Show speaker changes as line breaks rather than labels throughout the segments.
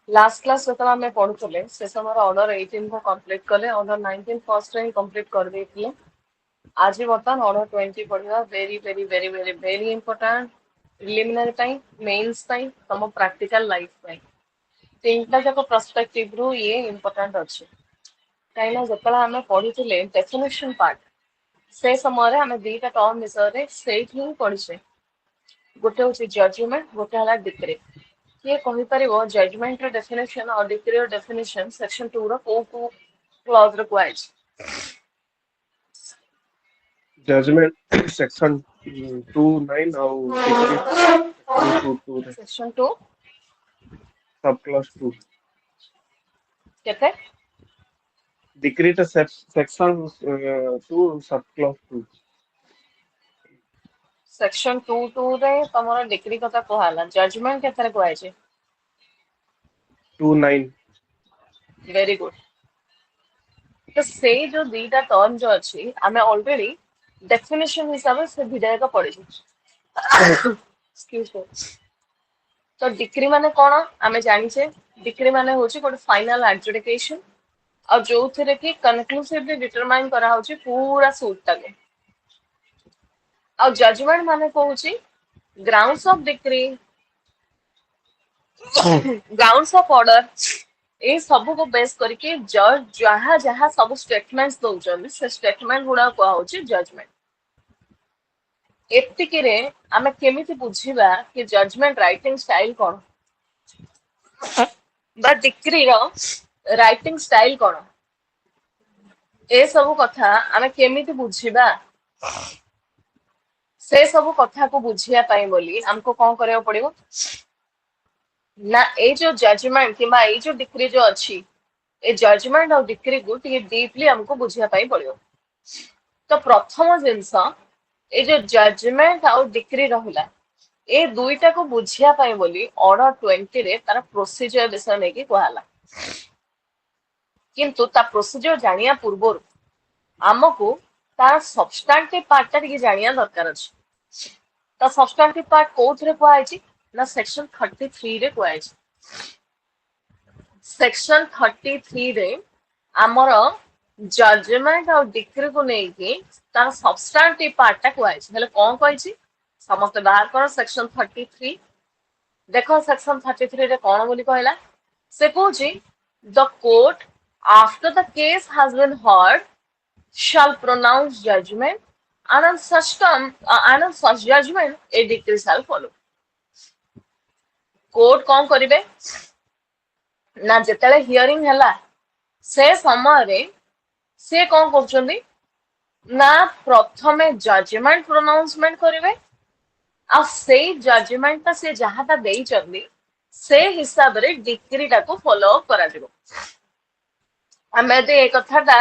Last class जो आम पढ़ुले से समय ऑर्डर 18 को कंप्लीट कले ऑर्डर 19 फर्स्ट ही कंप्लीट कर देथिले। आज बर्तमान ऑर्डर 20 पढ़ा very very very very very important preliminary time mains time तुम प्रैक्टिकल लाइफ टाइम तीनटा जाक पर्सपेक्टिव रु ये इंपोर्टेंट अच्छे कहीं जो आम पढ़ुले डेफिनेशन पार्ट से समय आम दीटा टर्म विषय से ही पढ़िसे गोटे हूँ जजमेंट गोटे है डिक्री किए कहीपर जजमेंट डेफिनेशन और डिक्री डेफिनेशन सेक्शन 2 रो को क्लॉज रे कुआई
जजमेंट सेक्शन 29 और डिग्री सेक्शन 22 रे
सेक्शन 2
सब क्लास 2
केते
डिग्री टा सेक्शन 2 सब क्लास 2
सेक्शन 2 2 रे तमरो डिग्री कथा कहला जजमेंट केते कुआई
29
वेरी गुड तो से जो दीटा टर्म जो अच्छी आम ऑलरेडी डेफिनेशन हिसाब से भिड़ा का पढ़ी एक्सक्यूज मी तो डिक्री माने कौन आम जानिचे डिक्री माने होची गोटे फाइनल एडजुडिकेशन और जो थे कि कनक्लूसिवली डिटरमाइन करा होची पूरा सूट तक और जजमेंट माने कहूची grounds of decree grounds of order ये सब को बेस करके जज जहाँ जहाँ सब स्टेटमेंट्स दौरान से स्टेटमेंट गुड़ा कहुची जजमेंट एतिकी रे आमे केमिति बुझिबा कि जजमेंट राइटिंग स्टाइल कौन बा डिक्री रो राइटिंग स्टाइल कौन ए सब कथा आमे केमिति बुझिबा से सब कथा को बुझिया पाई बोली हमको कौन करिया पड़िबो ना ए जो जजमेंट कि ए जो डिक्री जो अच्छी ए जजमेंट और डिक्री को टे डीपली हमको बुझिया पाई पड़िबो तो प्रथम जिनस ए जो जजमेंट और डिक्री रहिला ए दुईटा को बुझिया पाई बोली ऑर्डर 20 रे तार प्रोसीजर विषय नेकी कहला किंतु ता प्रोसीजर जानिया पूर्व आमको तार सब्सटेंटिव पार्ट टा टिके जानिया दरकार अछि ता सब्सटेंटिव पार्ट कोथरे कहै ना सेक्शन 33 रे कहै सेक्शन 33 रे आमर जजमेंट और डिक्री को लेकिन तार सब्सटेंटिव पार्ट टा कहै हेले कोन कहै समस्त बाहर कर सेक्शन 33 देखो सेक्शन 33 रे कौन बोली कहला से कहूची the court after the case has been heard shall pronounce judgment and on such term and on such judgment a decree shall follow court कौन करिवे ना जेतेले हियरिंग हला से समय रे से कौन करछंदी ना प्रथमे जजमेंट प्रोनाउंसमेंट करिवे आ से जजमेंट ता से जहाटा देई चंदी से हिसाब रे डिक्री टा को फॉलो अप करा जिवो हमें दे एक कथाटा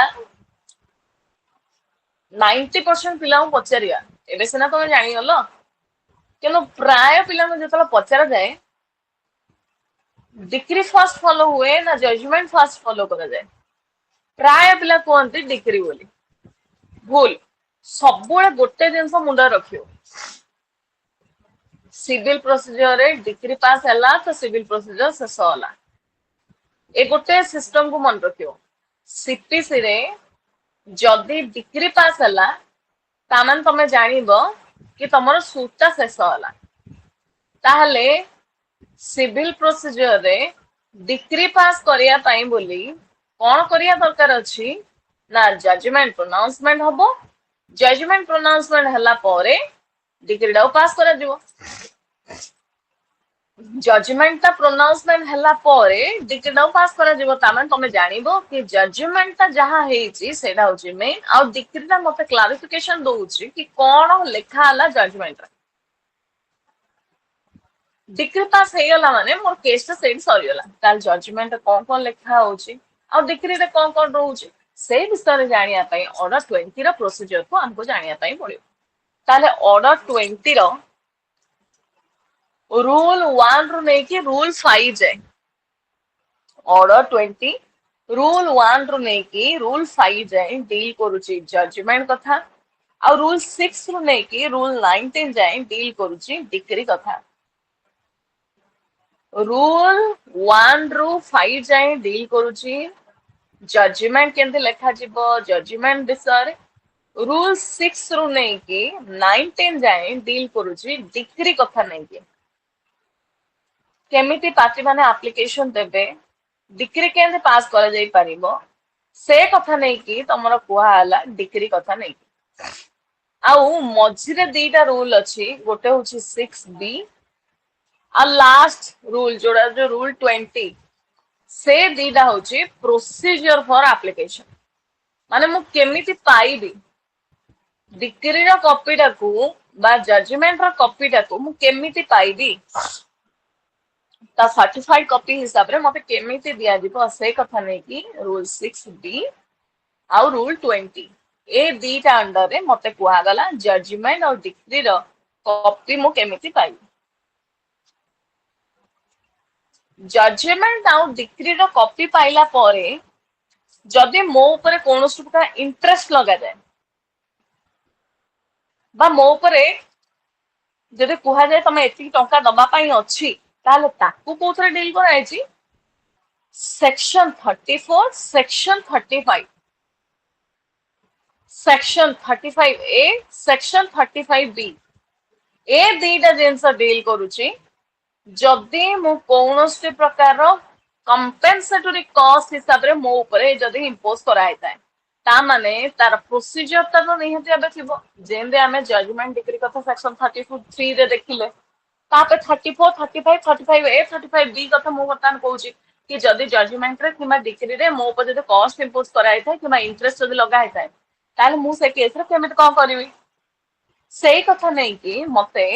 90% पिला पचारिया एबे सिना तुम जानिगल कि प्राय पिला जो पचारा जाए डिक्री फास्ट फॉलो हुए ना जजमेंट फास्ट फॉलो करा जाए प्राय पिला कहते डिक्री बोली भूल सब गोटे जिनस मुंड रखियो सिविल प्रोसीजर रे डिक्री पास है तो सिविल प्रोसीजर शेष होला ए गोटे सिस्टम को मन रखियो सीपीसी रे जदि डिग्री पास है तामान तमे जानिबो कि तमरो सूटटा शेष होला ताहले सिविल प्रोसीजर रे डिग्री पास करिया पाई बोली कौन करिया दरकार अछि ना जजमेंट प्रोनाउंसमेंट हबो जजमेंट प्रोनाउंसमेंट हला परे डिग्रीटा पास करा दिबो जजमेंट ता प्रोनाउंसमेंट हला परे डिग्रीटा पास करा जिवो तामान तमे जानिबो कि जजमेंट ता जहा हेची सेडा होची मेन आ डिग्रीटा मते क्लैरिफिकेशन दोउची कि कोन लेखा हला जजमेंट रे डिग्री पास हे गला माने मोर केस ता सेड सरी गला ताल जजमेंट कोन कोन लेखा होची आ डिग्री रे कोन कोन रहउची से विषय रे जानिया पई ऑर्डर 20 रो प्रोसीजर को हमको जानिया पई पड़ियो ताले ऑर्डर 20 रो रूल 1 रु नेकी रूल 5 जाए ऑर्डर 20 रूल 1 रु नेकी रूल 5 जाए डील करूची जजमेंट कथा और रूल 6 रु नेकी रूल 19 जाए डील करूची डिक्री कथा रूल 1 ରୁ 5 जाए डील करूची जजमेंट केंदे लेखा जीवो जजमेंट विषय रूल 6 ରୁ नेकी 19 जाए डील करूची डिग्री कथा नेकी केमिति पार्टी माने एप्लिकेशन देबे डिग्री केंदे पास करा जाई परिबो से कथा नेकी तमरा कुआ आला डिग्री कथा नेकी आउ मझिरे दीटा रूल अछि गोटे होची 6B आ लास्ट रूल जोड़ा जो रूल 20 से दीटा होची प्रोसीजर फॉर एप्लिकेशन माने मु केमिति पाइबी डिग्री रो कॉपी टाकू बा जजमेंट रो कॉपी टाकू मु केमिति पाइबी ता सर्टिफाइड कॉपी हिसाब रे मते केमिति दिया दिबो से कथा नै कि रूल 6B आउ रूल 20 ए दीटा अंडर रे मते कुआ गला जजमेंट और डिग्री रो कॉपी मु केमिति पाइबी जजमेंट आउ डिग्री रो कॉपी पाइला परे जदि मो ऊपर कोनोस प्रकार इंटरेस्ट लगा जाए बा मो ऊपर जदि कुहा जाए तमे एति टंका दबा पाई अछि ताले ताकू कोथरे डील कराइछि section 34 section 35 section 35A section 35B ए दीटा जिनस डील करूची जदि मु कोनोस प्रकार कंपेंसेटरी कॉस्ट हिसाब रे मो ऊपर जदि इंपोज कराइताय ता माने तार प्रोसीजर ता तो निहति आबे थिबो जेंदे हमें जजमेंट डिग्री कथा सेक्शन 33 रे देखिले तापे 34 35 35A 35B कथा मु बर्तन कहूची कि जदि जजमेंट रे किमा डिग्री रे मो ऊपर जदि कॉस्ट इंपोज कराइताय किमा इंटरेस्ट जदि लगाइताय ताले मु से केस रे केमित कोन करबी सेही कथा नै कि मते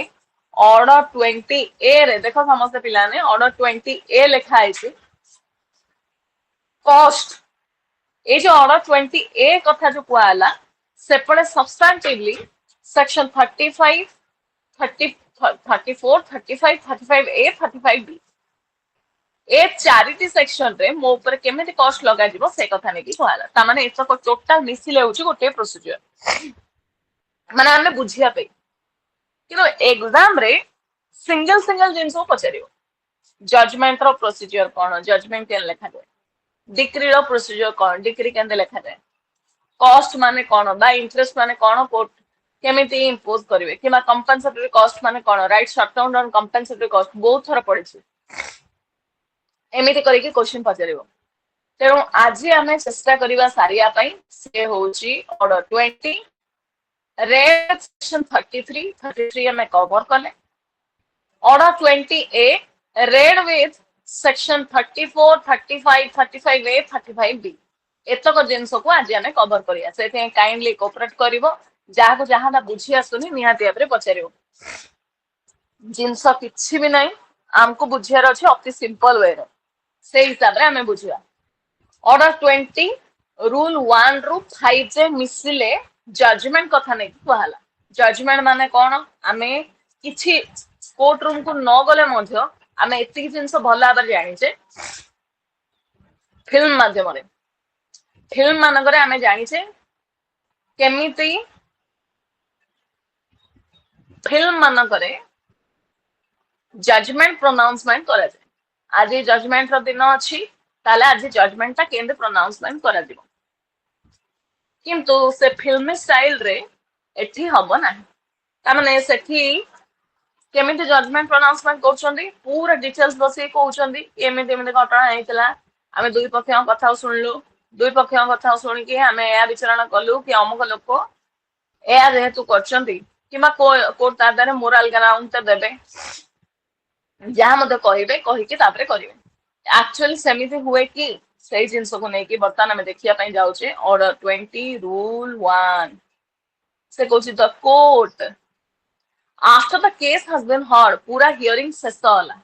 ऑर्डर 20A रे देखो समस्त पिला ने ऑर्डर 20A लिखा है कॉस्ट ए जो ऑर्डर 20A कथा जो कुआला सेपटे सब्सटैंटिवली सेक्शन 35 30 34 35 35A 35B ए चारिटी सेक्शन रे मो ऊपर केमिति कॉस्ट लगा दिबो से कथा नै कि कुआला ता माने एतो टोटल मिसिले होची गोटे प्रोसीजर माने हमें बुझिया पे किनो एग्जाम रे सिंगल सिंगल जिंसो पचारियो जजमेंट रो प्रोसीजर कोन जजमेंट केन लेखा जाय डिग्री रो प्रोसीजर कोन डिग्री केन लेखा जाय कॉस्ट माने कोन बा इंटरेस्ट माने कोन कोर्ट केमिति इंपोज करिवे किमा कंपेंसेटरी कॉस्ट माने कोन write shut down on compensatory cost बहुत थरा पड़िछि एमिति करि कि क्वेश्चन पचारियो तेणु आज आमे चेष्टा करिवा सारिया पई से होची ऑर्डर 20 रेड सेक्शन 33 33 हमें कवर कले order 20A red with section 34 35 35A 35B एतक जिनस को आज हमें कवर करिया से काइंडली कोऑपरेट करिवो जहा को जहा ना बुझी आसुनी निहाती आपरे पचारिवो जिनस किछि भी नहीं हमको बुझियार अछि अति सिंपल वे रे से हिसाब रे हमें बुझिया ऑर्डर 20 रूल 1 रु 5 जे मिसिले जजमेंट कथा नहीं कहला जजमेंट माने कोन आमे किछि कोर्ट रूम को न गले मध्य आमे एति जिंस भल आबर जानि छे फिल्म माध्यम रे फिल्म मानकरे आमे जानि छे केमिति फिल्म मानकरे जजमेंट प्रोनाउंसमेंट करा जाय आज जजमेंट रो दिन अछि ताले आज जजमेंट ता केंद्र प्रोनाउंसमेंट करा दिबो किंतु से फिल्म स्टाइल रे एठी हबो ना ता माने सेठी केमिति जजमेंट प्रोनाउंसमेंट करछंदी पूरा डिटेल्स बसे कहउछंदी एमिति एमिति घटना हेतिला आमे दुई पक्षन कथा सुनलु दुई पक्षन कथा सुनि कि आमे या विचारणा कलु कि अमुक लोक या जेहेतु करछंदी किमा को तादारे मोरल ग्राउंड ते देबे जहा मते कहिबे कहि कि तापरे करिवे एक्चुअली सेमिति हुए कि सही जिंस को नै कि बर्तन में देखिया पई जाउचे ऑर्डर 20 रूल 1 से कोची the court after the case has been heard पूरा हियरिंग शेष होला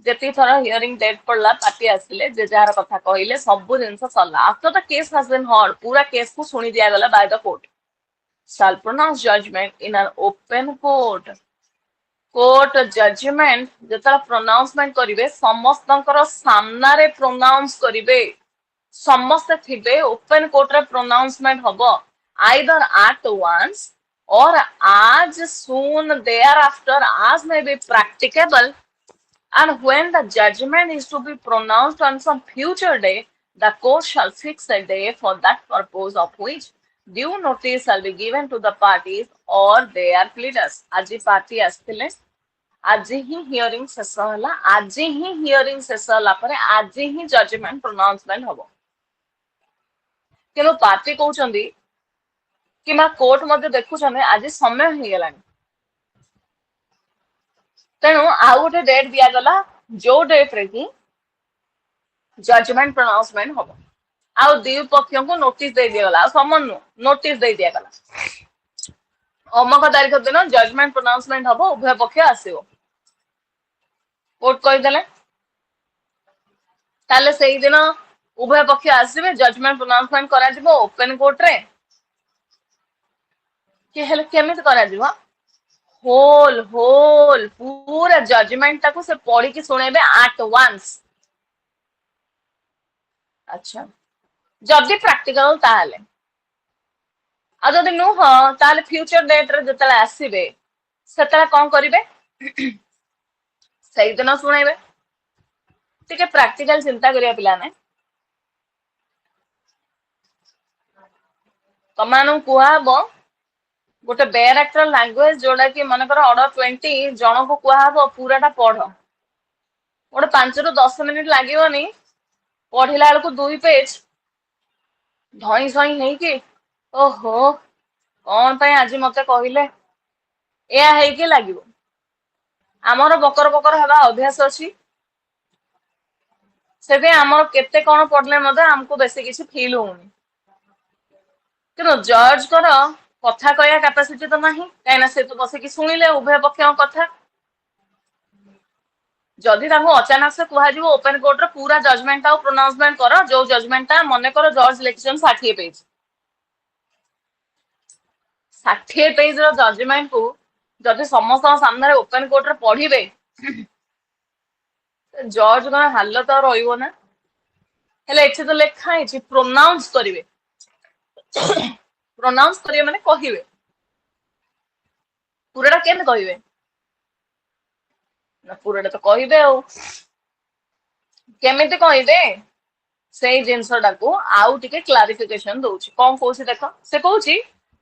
जेती थरा हियरिंग डेट पड़ला पार्टी आसिले जे जार कथा कहिले सब जिंस सला after the case has been heard पूरा केस को सुनी दिया गला by the court shall pronounce judgment in an open court court judgment जता प्रोनाउंसमेंट करिवे समस्तंकर सामना रे प्रोनाउंस करिवे समस्त थिबे ओपन कोर्ट रे प्रोनाउंसमेंट हबो either at once or as soon thereafter as may be practicable And when the judgment is to be pronounced on some future day, the court shall fix a day for that purpose of which due notice shall be given to the parties or their pleaders. आज party आसथिले आज ही hearing शेष होला आज ही hearing शेष होला परे आज ही judgement pronouncement हबो किनो पार्टी कहउचंदी कि मा कोर्ट मध्ये देखुछने आज समय हो गेलानी तेणु आउ गोटे डेट दिया गला जो डेट रे कि जजमेंट प्रोनाउंसमेंट हबो आउ दी पक्षों को नोटिस दे दिया गला समन नोटिस दे दिया गला अमक तारीख दिन जजमेंट प्रोनाउंसमेंट हबो उभय पक्ष आसीबो कोर्ट कहि देले ताले सेही दिन उभय पक्ष आसीबे जजमेंट प्रोनाउंसमेंट करा जिवो ओपन कोर्ट रे कि हेले केमित करा जिवो होल होल पूरा जजमेंट टाको से पढ़ी की सुनेबे एट वंस अच्छा जल्दी प्रैक्टिकल ताले आ जदि नुह ताले फ्यूचर डेट रे जतले आसीबे सेतला कोन करिवे सही दिन सुनेबे ठीक है प्रैक्टिकल चिंता करिया पिला ने तमानु कुहाबो गोटे बेयर एक्टर लैंग्वेज जोड़ा कि मनकर ऑर्डर 20 जन को कुहाबो पूराटा पढ़ गोटे 5 रु 10 मिनिट लागिवनी पढ़िला बेलू 2 पेज धई सई है कि ओहो कौन पाई आज मते कहले एया है कि लागिवो आमर बकर बकर हवा अभ्यास अछि सेबे आमर केते कोन पढ़ले मते हमको बेसी किछि फील होउनी किनो जज कर कथा कहया कैपेसिटी तो नाही काइना से तो बसे कि सुनिले उभय पक्ष कथा जदि ताको अचानक से कुहा जिवो ओपन कोर्ट रे पूरा जजमेंट आ प्रोनाउंसमेंट करो जो जजमेंट ता मने करो जज इलेक्शन 60 पेज 60 पेज रो जजमेंट को जदि समस्त सामने ओपन कोर्ट रे पढ़िबे जज का हालत रहिबो ना हेले एठी तो लेखा है प्रोनाउंस करिवे प्रोनाउंस करिवे माने कहिवे पूराटा केन कहिवे ना पूराटा तो कहिवे ओ केमिति कहिवे सेही जिंसटा को आउ टिके क्लैरिफिकेशन दोछि कोन कोछि देखो से कहूछि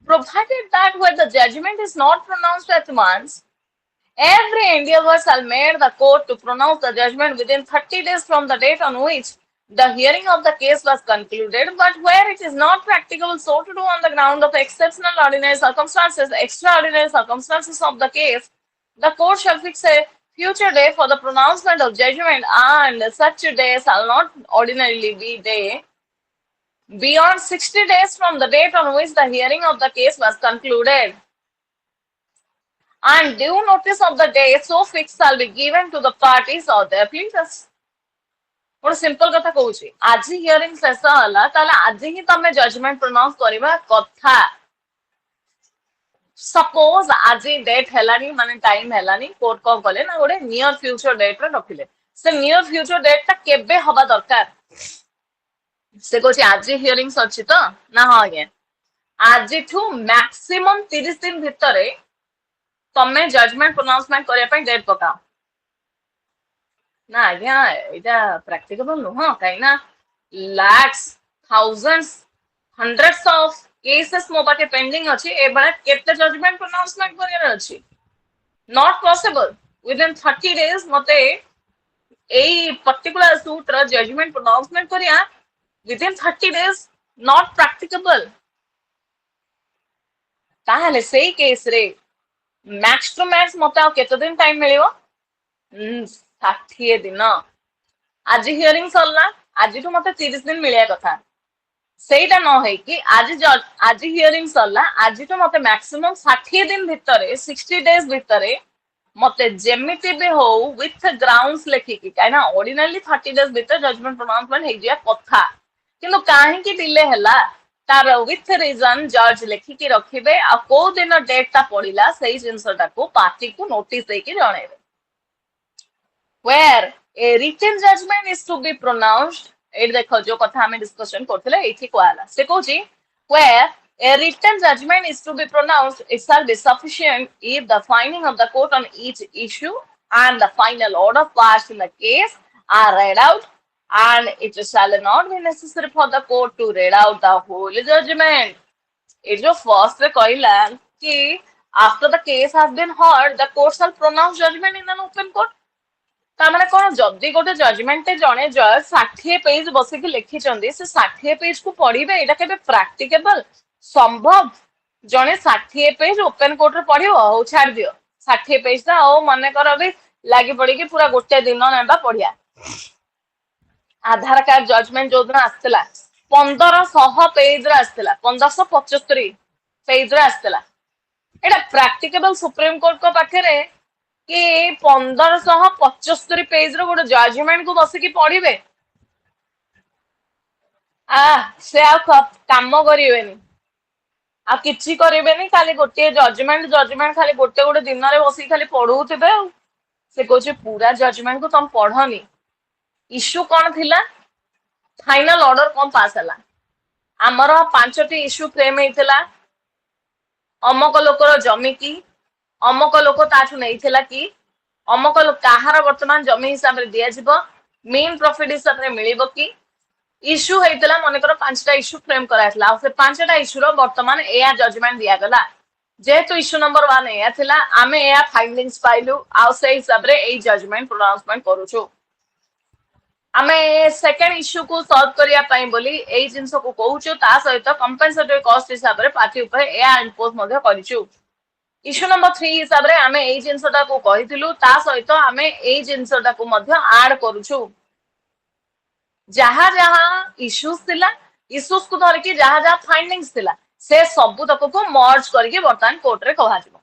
provided that where the judgment is not pronounced at once every endeavor shall made the court to pronounce the judgment within 30 days from the date on which the hearing of the case was concluded, but where it is not practicable so to do on the ground of exceptional ordinary circumstances, extraordinary circumstances of the case, the court shall fix a future day for the pronouncement of judgment, and such day shall not ordinarily be day beyond 60 days from the date on which the hearing of the case was concluded. And due notice of the day so fixed shall be given to the parties or their pleaders. और simple कथा कहूची आज hearing शेष होला ताले आज ही तमे judgement pronounce करबा कथा सपोज आज डेट हेलानी माने टाइम हेलानी कोर्ट को कले ना गोटे नियर फ्यूचर डेट रे रखिले से नियर फ्यूचर डेट ता केबे हबा दरकार से कहूची आज हियरिंग्स अछि तो ना हां आगे आज ठू मैक्सिमम 30 दिन भितरे तमे जजमेंट प्रोनाउंसमेंट करिया पई डेट पकाओ ना आज्ञा इटा प्रैक्टिकल नुह कहीं ना lakhs thousands hundreds of cases मो पाके पेंडिंग अछि ए बडा केते जजमेंट प्रोनाउंसमेंट करियर अछि नॉट पॉसिबल विदिन 30 डेज मते ए पर्टिकुलर सूट र जजमेंट प्रोनाउंसमेंट करिया विदिन 30 डेज नॉट प्रैक्टिकेबल ताहले सेही केस रे मैक्स टू मैक्स मते आ केते दिन टाइम मिलियो 60 दिन आज हियरिंग सरला आज मत 30 दिन मिलिया कथा सेटा न है कि आज हियरिंग सरला आज मत मैक्सिमम 60 दिन भितरे 60 डेज भितरे मत जेमिति भी हो विथ ग्राउंड्स लेखिकी काइना ऑर्डिनरी 30 डेज भितर जजमेंट प्रोनाउंसमेंट हे जिया कथा किंतु काहे कि डिले हला तार विथ रीजन जज लेखिकी रखिबे आ को दिन डेट ता पड़िला सही जिंसटा को पार्टी को नोटिस देके जणेबे where a written judgment is to be pronounced at देखो जो कथा हमें डिस्कशन करथिले एठी कोआला से कहूची where a written judgment is to be pronounced it shall be sufficient if the finding of the court on each issue and the final order passed in the case are read out, and it shall not be necessary for the court to read out the whole judgment. It जो first रे कहला कि after the case has been heard, the court shall pronounce judgment in an open court. ताମାନେ कौन जदि गोटे judgement जड़े जज 60 page बसिकी लिखिचंदी से 60 पेज को पढ़िबे एटा केबे प्रैक्टिकेबल संभव जड़े 60 पेज ओपन कोर्ट रे पढ़िबो हो छाड़ दियो 60 पेज ता ओ मने कर भी लागी पड़ी कि पूरा गोटे दिन नेबा पढ़िया आधार कार्ड जजमेंट जो दिन आसला 1500 पेज रे आसला 1575 पेज रे आसला एटा प्रैक्टिकेबल सुप्रीम कोर्ट को पाखे कि 1575 पेज रो गोटे जजमेंट को बसिकी पढ़िबे से काम करेनि आ किछि करेनि खाली गोटे जजमेंट खाली गोटे गोटे दिन रे बसिकी खाली पढ़ुथिबे से कहूचे पूरा जजमेंट को तुम पढ़नी इश्यू कौन थिला फाइनल ऑर्डर कौन पास हला आमर 5टी इश्यू फ्रेम हेतिला अमक लोकर जमी की अमक लोक ताठू नहीं कि अमक कहार वर्तमान जमी हिसाब से दिज्व मेन प्रॉफिट हिसाब से मिल कि इश्यू होता मनकर 5टा इश्यू फ्रेम कराइला से 5टा इश्यू वर्तमान एया जजमेंट दिगला जेहेतु इश्यू नंबर 1 एया थिला आमे एया फाइंडिंग्स पाइलु आ से हिसाब रे एई जजमेंट प्रोनाउंसमेंट करूछु आमे सेकंड इश्यू को सॉल्व करिया पई बोली एई जिंस को कहूछु ता सहित कंपेंसेटरी कॉस्ट हिसाब रे पार्टी ऊपर एया इंपोज मध्ये करिछु इश्यू नंबर 3 हिसाब रे आमे एई जिंसटा को कहिथिलु ता सहित आमे एई जिंसटा को मध्ये ऐड करूछु जहा जहा इश्यूज थिला इश्यूज को धर के जहा जहा फाइंडिंग्स थिला से सब तक को मर्ज करके वर्तमान कोर्ट रे कहा जिवो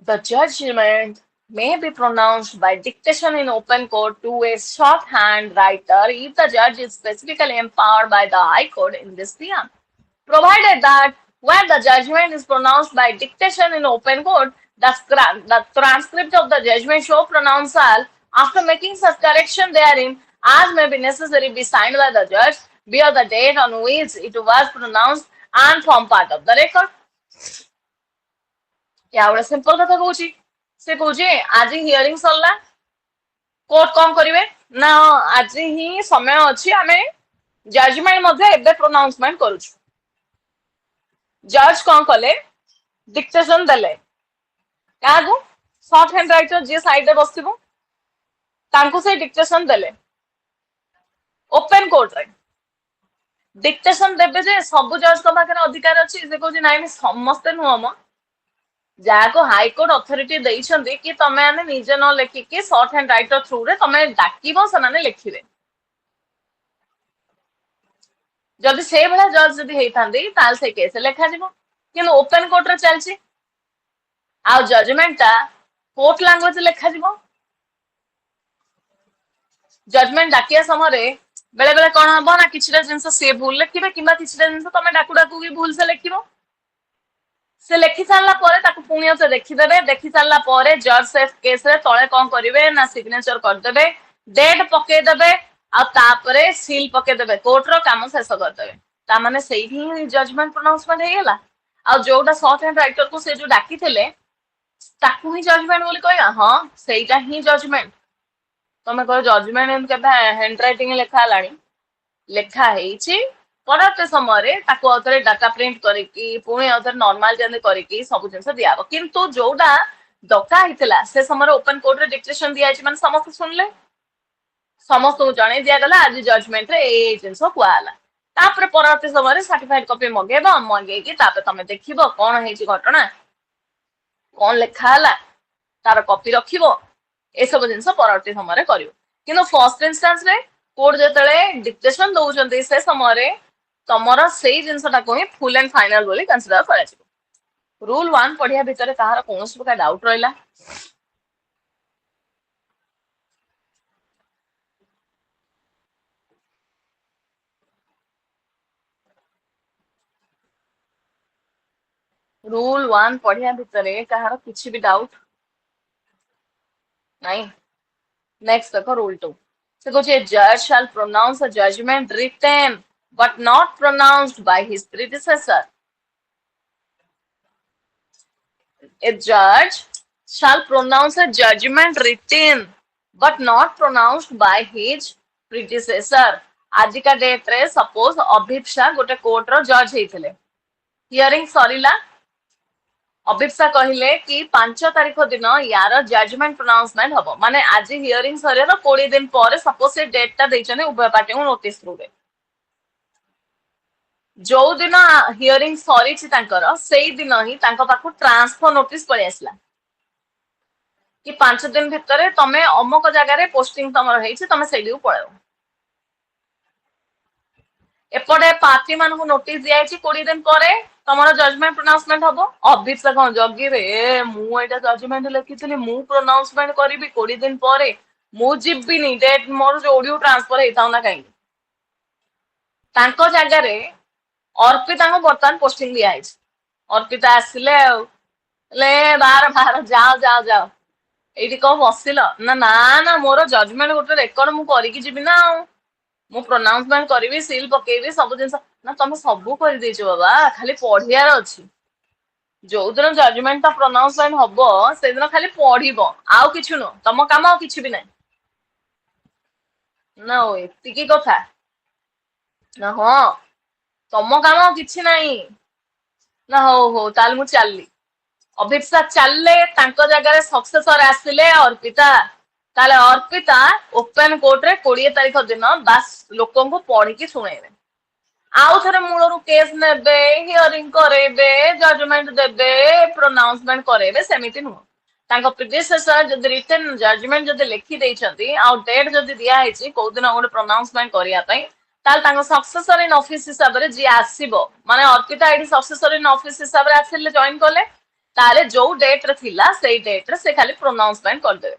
the judgment may be pronounced by dictation in open court to a shorthand writer if the judge is specifically empowered by the High Court in this theorem. Provided that when the judgment is pronounced by dictation in open court, the transcript of the judgment shall pronounced after making such correction therein as may be necessary be signed by the judge, bear the date on which it was pronounced and form part of the record. या बड़ा simple कथा कहूची से कहूचे आज hearing सरला court कौन करिवे ना आज ही समय अछि आमे जजमेंट मध्ये एबे प्रोनाउंसमेंट करूछु जज कौन कले डिक्टेशन देले कागु शॉर्ट हैंड राइटर जे साइड रे बसिबो तांको से डिक्टेशन देले ओपन कोर्ट रे डिक्टेशन देबे जे सब जज को पाखरे अधिकार अछि से कहूची नाइ समस्त नुहम जाको हाईकोर्ट अथॉरिटी देइछन्ती कि तमे आने निजे न लेखि कि शॉर्ट हैंड राइटर थ्रू रे तमे डाकिबो सनाने लेखिबे जदि से भला जज जदि हेइथांदी ताल से केस लेखा जिवो किन ओपन कोर्ट रे चलछि आ जजमेंट ता कोर्ट लैंग्वेज लेखा जिवो जजमेंट डाकिया समय रे बेले बेले कोन हबो ना किछटा जिंस से भूल लेखिबे किबा किछटा जिंस तमे डाकू डाकू की भूल से लेखिबो से लेखि सारला परे ताकू पुनिया से देखि देबे देखि सारला परे जज से केस रे तळे कोन करिवे ना सिग्नेचर कर देबे डेट पके देबे आ तापरे सील पके देबे कोर्ट रो काम शेष कर देबे ता माने सेही ही जजमेंट प्रोनाउंसमेंट हे गेला आ जोटा शॉर्ट हैंड राइटर को से जो डाकी थिले ताकू ही जजमेंट बोली कहया हां सेहीटा ही जजमेंट तमे कह जजमेंट एम केबे हैंड राइटिंग लेखा लानी लेखा हेछि परते समय ताको अथरे डाटा प्रिंट करिकी पुणे अथरे नॉर्मल जने करिकी सब जिंस दियाबो किंतु जोडा डका हितला से समय ओपन कोर्ट रे डिक्टेशन दिया छि माने समस्त सुनले समस्त को जणे दिया गला आज जजमेंट रे ए जिंस कुआला तापर परते समय सर्टिफाइड कॉपी मगेबो मगे कि तापर तमे देखिबो कोन हेछि घटना कोन लेखा हला तार कॉपी रखिबो ए सब जिंस परते समय करियो किंतु फर्स्ट इंस्टेंस रे कोर्ट जेतले डिक्टेशन दउचंती से समय तमरा सेही जिंसटा को ही फुल एंड फाइनल बोली कंसीडर करा जिवो रूल 1 पढिया भितरे कहार कोनस प्रकार डाउट रहिला रूल 1 पढिया भितरे कहार किछि भी डाउट नहीं नेक्स्ट देखो रूल 2 से कुछ जज shall pronounce a judgment written but not pronounced by his predecessor. A judge shall pronounce a judgment written but not pronounced by his predecessor. ଆଜିକା ଡେଟ୍ ରେ ସପୋଜ ଅଭିପ୍ସା ଗୋଟେ କୋର୍ଟ ର ଜଜ ହେଇଥିଲେ, ହିୟରିଂ ସରିଲା, ଅଭିପ୍ସା କହିଲେ କି 5 ତାରିଖ ଦିନ ୟାର ଜଜମେଣ୍ଟ ପ୍ରୋନାଉନ୍ସମେଣ୍ଟ ହବ, ମାନେ ଆଜି ହିୟରିଂ ସରିବାର 20 ଦିନ ପରେ ସପୋଜ ସେ ଡେଟ୍ ଟା ଦେଇଛନ୍ତି ଉଭୟ ପାର୍ଟିଙ୍କୁ ନୋଟିସ ଥ୍ରୁରେ, ଯୋଉ ଦିନ ହିୟରିଂ ସରିଛି ତାଙ୍କର ସେଇ ଦିନ ହିଁ ତାଙ୍କ ପାଖକୁ ଟ୍ରାନ୍ସଫର ନୋଟିସ ପଳେଇ ଆସିଲା कि 5 दिन भितर तमे अमुक जगार पोस्टिंग तमर ହେଇଛି तमे ସେଇଠିକୁ ପଳେଇବ। एपटे पार्टी मानक नोटिस दिया 20 दिन पर तमर जजमेंट प्रोनाउंसमेंट हबो, अभिप्सा कौन जगी रे मु एटा जजमेंट लिखिथिली मु प्रोनाउंसमेंट करिबि 20 दिन पर मु जिबिनी डेट मोर जोडियो ट्रांसफर हेताउ ना कहीं तांको जगह रे अर्पिता को बर्तमान पोस्टिंग दिया है। अर्पिता आसिले ले बाहर बाहर जाओ जाओ जाओ एठी कौन बसिल ना ना ना मोर जजमेंट गोटे रेकर्ड मु करिकी जिबि ना मु प्रोनाउंसमेंट करी सील पकेबी सब जिन ना तुम सबू कर देछ बाबा खाली पढ़ियार अच्छी जो दिन जजमेंट प्रोनाउंसमेंट हम से दिन खाली पढ़ आउ कि नु तुम कम आ कि भी ना ना एति कथा ना हाँ तुम कम कि ना ना हो हो ताल मु चलली अभिप्सा चलले जगह सक्सेसर आसिले अर्पिता ताले अर्पिता ओपन कोर्ट रे 20 तारीख दिन बास लोकों को पढ़ी की शुणेबे आउ थे मूलर केस नेबे हियरिंग करेबे जजमेंट देबे प्रोनाउंसमेंट करेबे सेमिति नुह तांको प्रीडिसेसर जदि रिटन जजमेंट जदि लिखि देइछंती आउ डेट जदि दिया हेछि को दिन गोटे प्रोनाउंसमेंट करिया पई ताल तांको सक्सेसर इन ऑफिस हिसाब रे जी आसीबो माने अर्पिता एडी सक्सेसर इन ऑफिस हिसाब रे आसिले जॉइन करले ताले जो डेट रे थिला सेई डेट रे से खाली प्रोनाउंसमेंट कर देबे।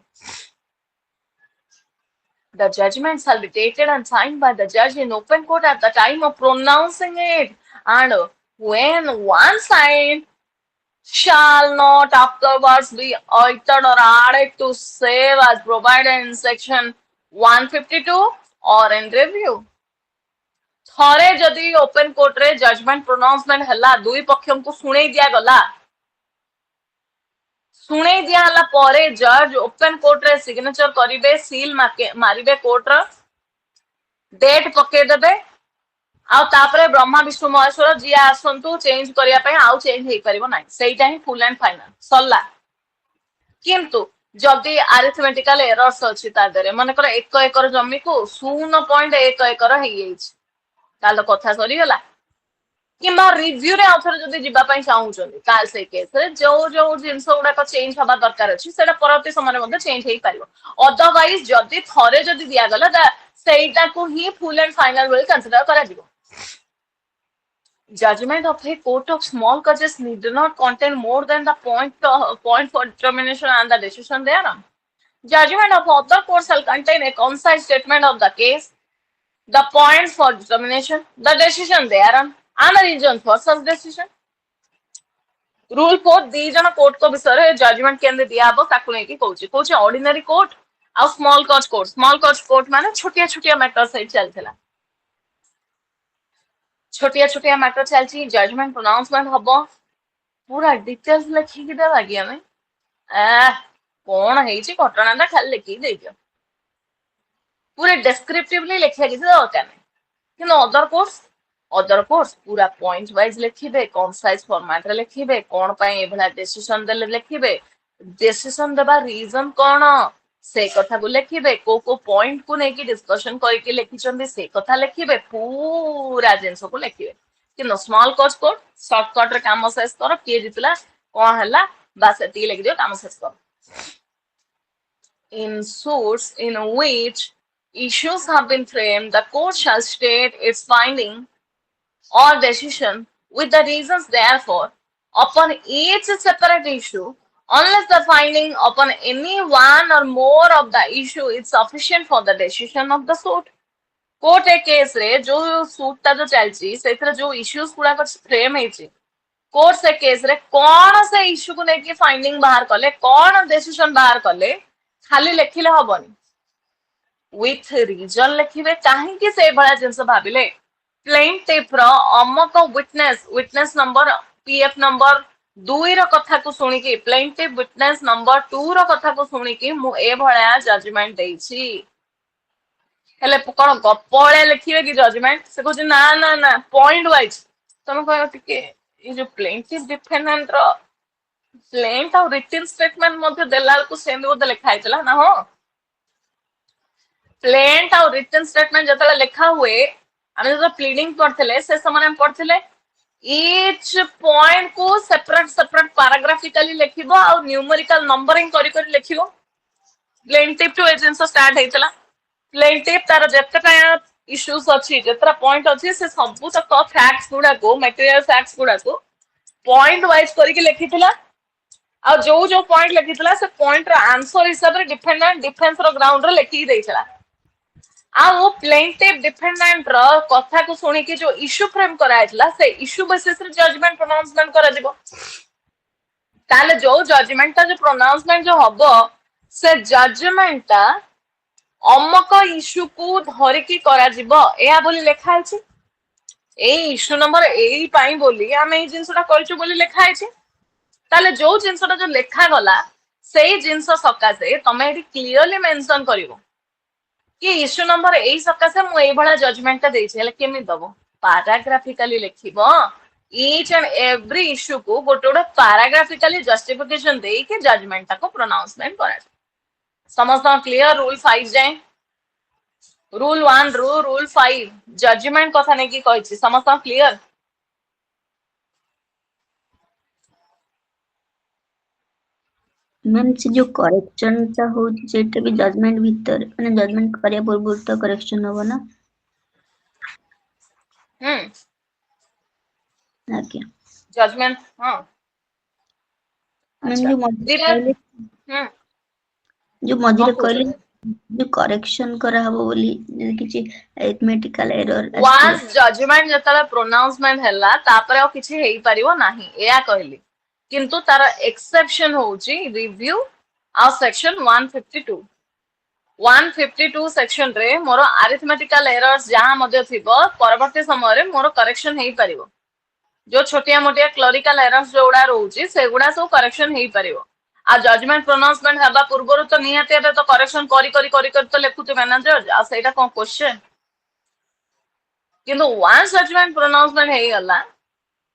The judgment shall be dated and signed by the judge in open court at the time of pronouncing it, and when one side shall not afterwards be altered or added to save as provided in section 152 or in review. थरे जदि open court रे judgement pronouncement हला दुई पक्षम को सुने दिया गला शुणे दिया परे जज ओपन कोर्ट रे सिग्नेचर करिवे सील मारिबे कोर्ट रो डेट पके देबे आउ तापरे ब्रह्मा विष्णु महेश्वर जी आसंतु चेंज करिया पय आउ चेंज हेई परिबो नाही सेइटा ही फुल एंड फाइनल सल्ला। किंतु जदि अरिथमेटिकल एरर्स अछि ता देरे माने कर 1 एकर जमी को 0.1 एकर हेई जाइछ तालो कथा सरी गला किंबा रिव्यू रे आउथरे जदि जिबा पय चाहउछन काल से केस रे जो जो जिंस गुडा चेंज हबा दरकार अछि सेटा परवर्ती समय मध्ये चेंज हेई पारिबो अदरवाइज जदि थरे जदि दिया गला सेटा को ही फुल एंड फाइनल बोली कंसीडर करा दिबो। Judgment of a court of small causes need not contain more than the point for determination and the decision thereon. Judgment of other court shall contain a concise statement of the case, the points for determination, the decision thereon, and the reason for such decision. Rule 4 दी जन court को विषय judgement केंद्र दिया हबो ताकु नै कि कहूची ordinary court आ small cause court माने छोटिया छोटिया मैटर से चलथिला छोटिया छोटिया मैटर चलची जजमेंट प्रोनाउंसमेंट हबो पूरा डिटेल्स लिखि कि देबा कि हमें कोन हेची घटनाटा खाली लिखि देई दियो पूरे डिस्क्रिप्टिवली लिखिया कि दरकार नै कि अदर कोर्स पूरा पॉइंट वाइज लिखिबे कंसाइज फॉर्मेट रे लिखिबे कोन पय एभला डिसीजन देले लिखिबे डिसीजन देबा रीजन कोन से कथा को लिखिबे को पॉइंट को नै कि डिस्कशन करके लिखिचंदी से कथा लिखिबे पूरा जिंस को लिखिबे कि स्मॉल कॉज कोड शॉर्टकट रे काम शेष कर के जितला कोन हला बस एती लिख दियो काम शेष कर। In suits in which issues have been framed, the court shall state its finding or decision with the reasons therefore upon each separate issue unless the finding upon any one or more of the issue is sufficient for the decision of the suit. Court A case रे जो suit ता जो चलची सेथरे जो issues गुडा को frame हेची court से case रे कोन से इश्यू को नेकी फाइंडिंग बाहर कले कोन डिसीजन बाहर कले खाली लिखिले हबनी विथ रीजन लिखिबे काहे कि से बडा जिंस भाबिले प्लेंटिफ रो अमक विटनेस नंबर पीएफ नंबर दुई रो कथा को सुनिकी प्लेंटिव विटनेस नंबर 2 रो कथा को सुनिकी मु ए भळया जजमेंट देइछि हेले कोन गप भळया लिखिबे कि जजमेंट से कहू ना ना ना पॉइंट वाइज तमे कहयो टिके ये जो प्लेंटिव डिफेंडेंट रो प्लेंट और रिटन स्टेटमेंट मध्ये देलाल को सेम बोध लिखा हैतला ना हो प्लेंट और रिटन स्टेटमेंट जतला लिखा हुए आमे जो प्लीडिंग करथिले से समय हम पढ़थिले each point को सेपरेट सेपरेट पैराग्राफिकली लिखिबो और न्यूमेरिकल नंबरिंग करी करी लिखिबो प्लेंटिव टू एजेंस स्टार्ट हैतला प्लेंटिव तार जतका इश्यूज अछि जतरा पॉइंट अछि से सब तक फैक्ट्स गुडा को मटेरियल फैक्ट्स गुडा को पॉइंट वाइज करी के लिखितला आ जो जो पॉइंट लिखितला से पॉइंट रो आंसर हिसाब रे डिफेंडेंट डिफेंस रो ग्राउंड रे लिखि देइतला आ वो प्लेंटिव डिफेंडेंट रो कथा को सुनी कि जो इश्यू फ्रेम कराइतला से इश्यू बेसिस रे जजमेंट प्रोनाउंसमेंट करा दिबो ताले जो जजमेंट ता जो प्रोनाउंसमेंट जो हबो से जजमेंट ता अमक इश्यू को धरिकी करा जिवो एया बोली लेखा अछि ए इश्यू नंबर ए पाई बोली आमे ए जिंसटा करछु बोली लेखा अछि ताले जो जिंसटा जो लेखा गला सेई जिंस सकासे तमे एटी क्लियरली मेंशन करिवो कि इश्यू नंबर ए सकासे मु ए भला जजमेंट देइछि हेले केमि दबो पैराग्राफिकली लिखिबो ईच एंड एवरी इश्यू को गोटे गोटे पैराग्राफिकली जस्टिफिकेशन देई के जजमेंट को प्रोनाउंसमेंट करा समस्त क्लियर रूल 5 जाए रूल 1 रूल 5 जजमेंट कथा नै कि कहिछि समस्त क्लियर
मैम से जो करेक्शन ता हो जेटा भी जजमेंट भीतर माने जजमेंट करिया पूर्व तो करेक्शन हो ना आके
जजमेंट हां
मैम जो मझे कहले जो मझे कहले जो करेक्शन करा हबो बोली किछि अरिथमेटिकल एरर
वंस जजमेंट जतला प्रोनाउंसमेंट हैला तापरे किछि हेई परिवो नाही एया कहली किंतु तार एक्सेप्शन होउची रिव्यू आ सेक्शन 152 सेक्शन रे मोर अरिथमेटिकल एरर्स जहां मध्ये थिबो परवर्ती समय रे मोर करेक्शन हेई परिवो जो छोटिया मोटिया क्लरिकल एरर्स जोड़ा रहउची सेगुडा सब करेक्शन हेई परिवो आ जजमेंट प्रोनाउंसमेंट हबा पूर्वरु तो निहाते एबे तो करेक्शन करी तो लेखुते मैनेजर आ सेटा कोन क्वेश्चन किंतु वंस जजमेंट प्रोनाउंसमेंट हेई गला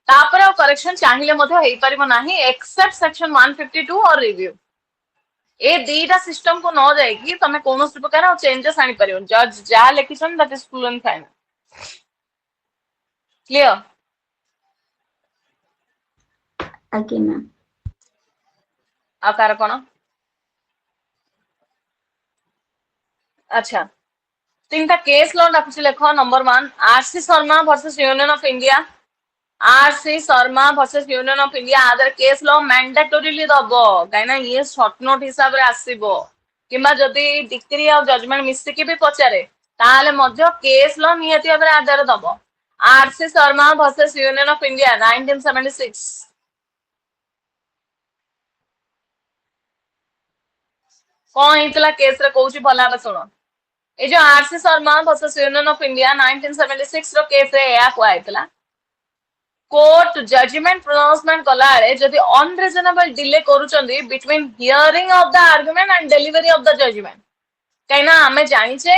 तापरे करेक्शन चाहिले मध्ये हेई परिबो नाही एक्सेप्ट सेक्शन 152 और रिव्यू ए दीटा सिस्टम को न जाए कि तमे कोनो प्रकार चेंजेस आनी परिबो जज जा लेखिसन that is full and final clear
आके मैम
आकार कोन अच्छा तीनटा केस लॉ डाकुची लेखो number 1 R C Sharma versus Union of India R C Sharma versus Union of India other case law mandatorily दबो काइना ये शॉर्ट नोट हिसाब रे आसीबो किबा जदी डिक्री आ जजमेंट मिसी के भी पचारे ताले मध्य केस लॉ नियति भाबरे आदर दबो R C Sharma versus Union of India 1976 कौन हितला केस रे कहूची भला बा सुनो ए जो R C Sharma versus Union of India 1976 रो केस रे या कोइतला कोर्ट जजमेंट प्रोनाउंसमेंट कला रे जदी अनरीजनेबल डिले करूचंदी between hearing of the argument and delivery of the judgment काइना हमें जानि छे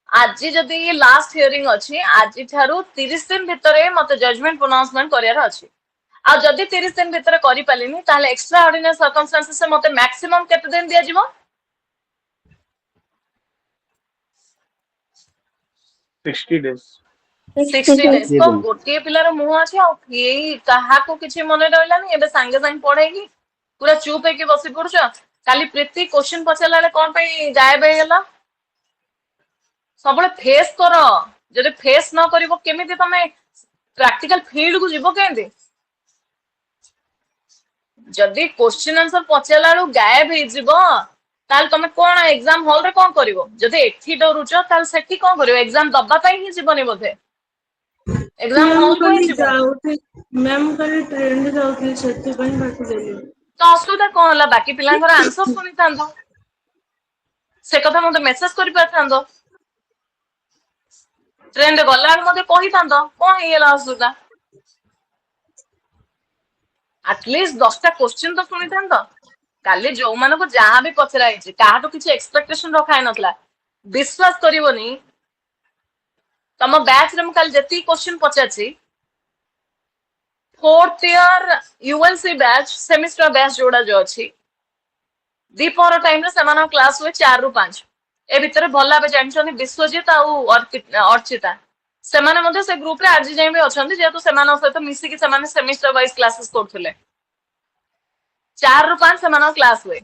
आज जदी लास्ट हियरिंग अछि आज थारु 30 दिन भितरे मते जजमेंट प्रोनाउंसमेंट करियार अछि आ जदी 30 दिन भितरे करि पालिनी ताले एक्स्ट्रा ऑर्डिनरी सर्कमस्टेंसेस से मते मैक्सिमम केते दिन दिया जिवो
60 days
60 days तो गोटे पिलार मुह अछि आ एई कहा को किछि मने रहलानी एबे संगे संग पढेगी पूरा चुप है कि बसी पड़छ काली प्रीति क्वेश्चन पछला ले कोन पे गायब हे गेला सबले फेस करो जदि फेस न करिवो केमिति तमे प्रैक्टिकल फील्ड को जिवो केंदे जदि क्वेश्चन आंसर पछला लो गायब हे जिवो ताल तमे कोन एग्जाम हॉल रे कोन करिवो जदि एठी डरुच ताल सेठी कोन करिवो एग्जाम दबा पई ही जीवनी बोधे एग्जाम हॉल को ही जीवो
मैम कल ट्रेन रे जाउथि सेति पई बाकी देली
तो असुविधा कोन हला बाकी पिलांकर आंसर सुनि थांदो से कथा मते मेसेज करि पाथांदो ट्रेन रे गला मते कहि थांदो कोन हेला असुविधा आटलिस्ट 10टा क्वेश्चन तो शुणी था काली जो मानक जहाँ भी पचराई काहाटू किसी एक्सपेक्टेशन रखा नथला विश्वास करिवनी तम बैच रे काल जति क्वेश्चन पचारछि 4th year ULC batch semester batch जोड़ा जो अच्छी दीपर टाइम रे समान क्लास हुए 4 ରୁ 5 ए भितर भला बे जानछनी विश्वजीत आउ अर्चिता सेमाने मध्ये से ग्रुप रे आज जाय भी अछंती जेतु सेमान सहित मिसी कि सेमाने सेमिस्टर वाइज क्लासेस करथले 4 ରୁ 5 सेमान क्लास हुए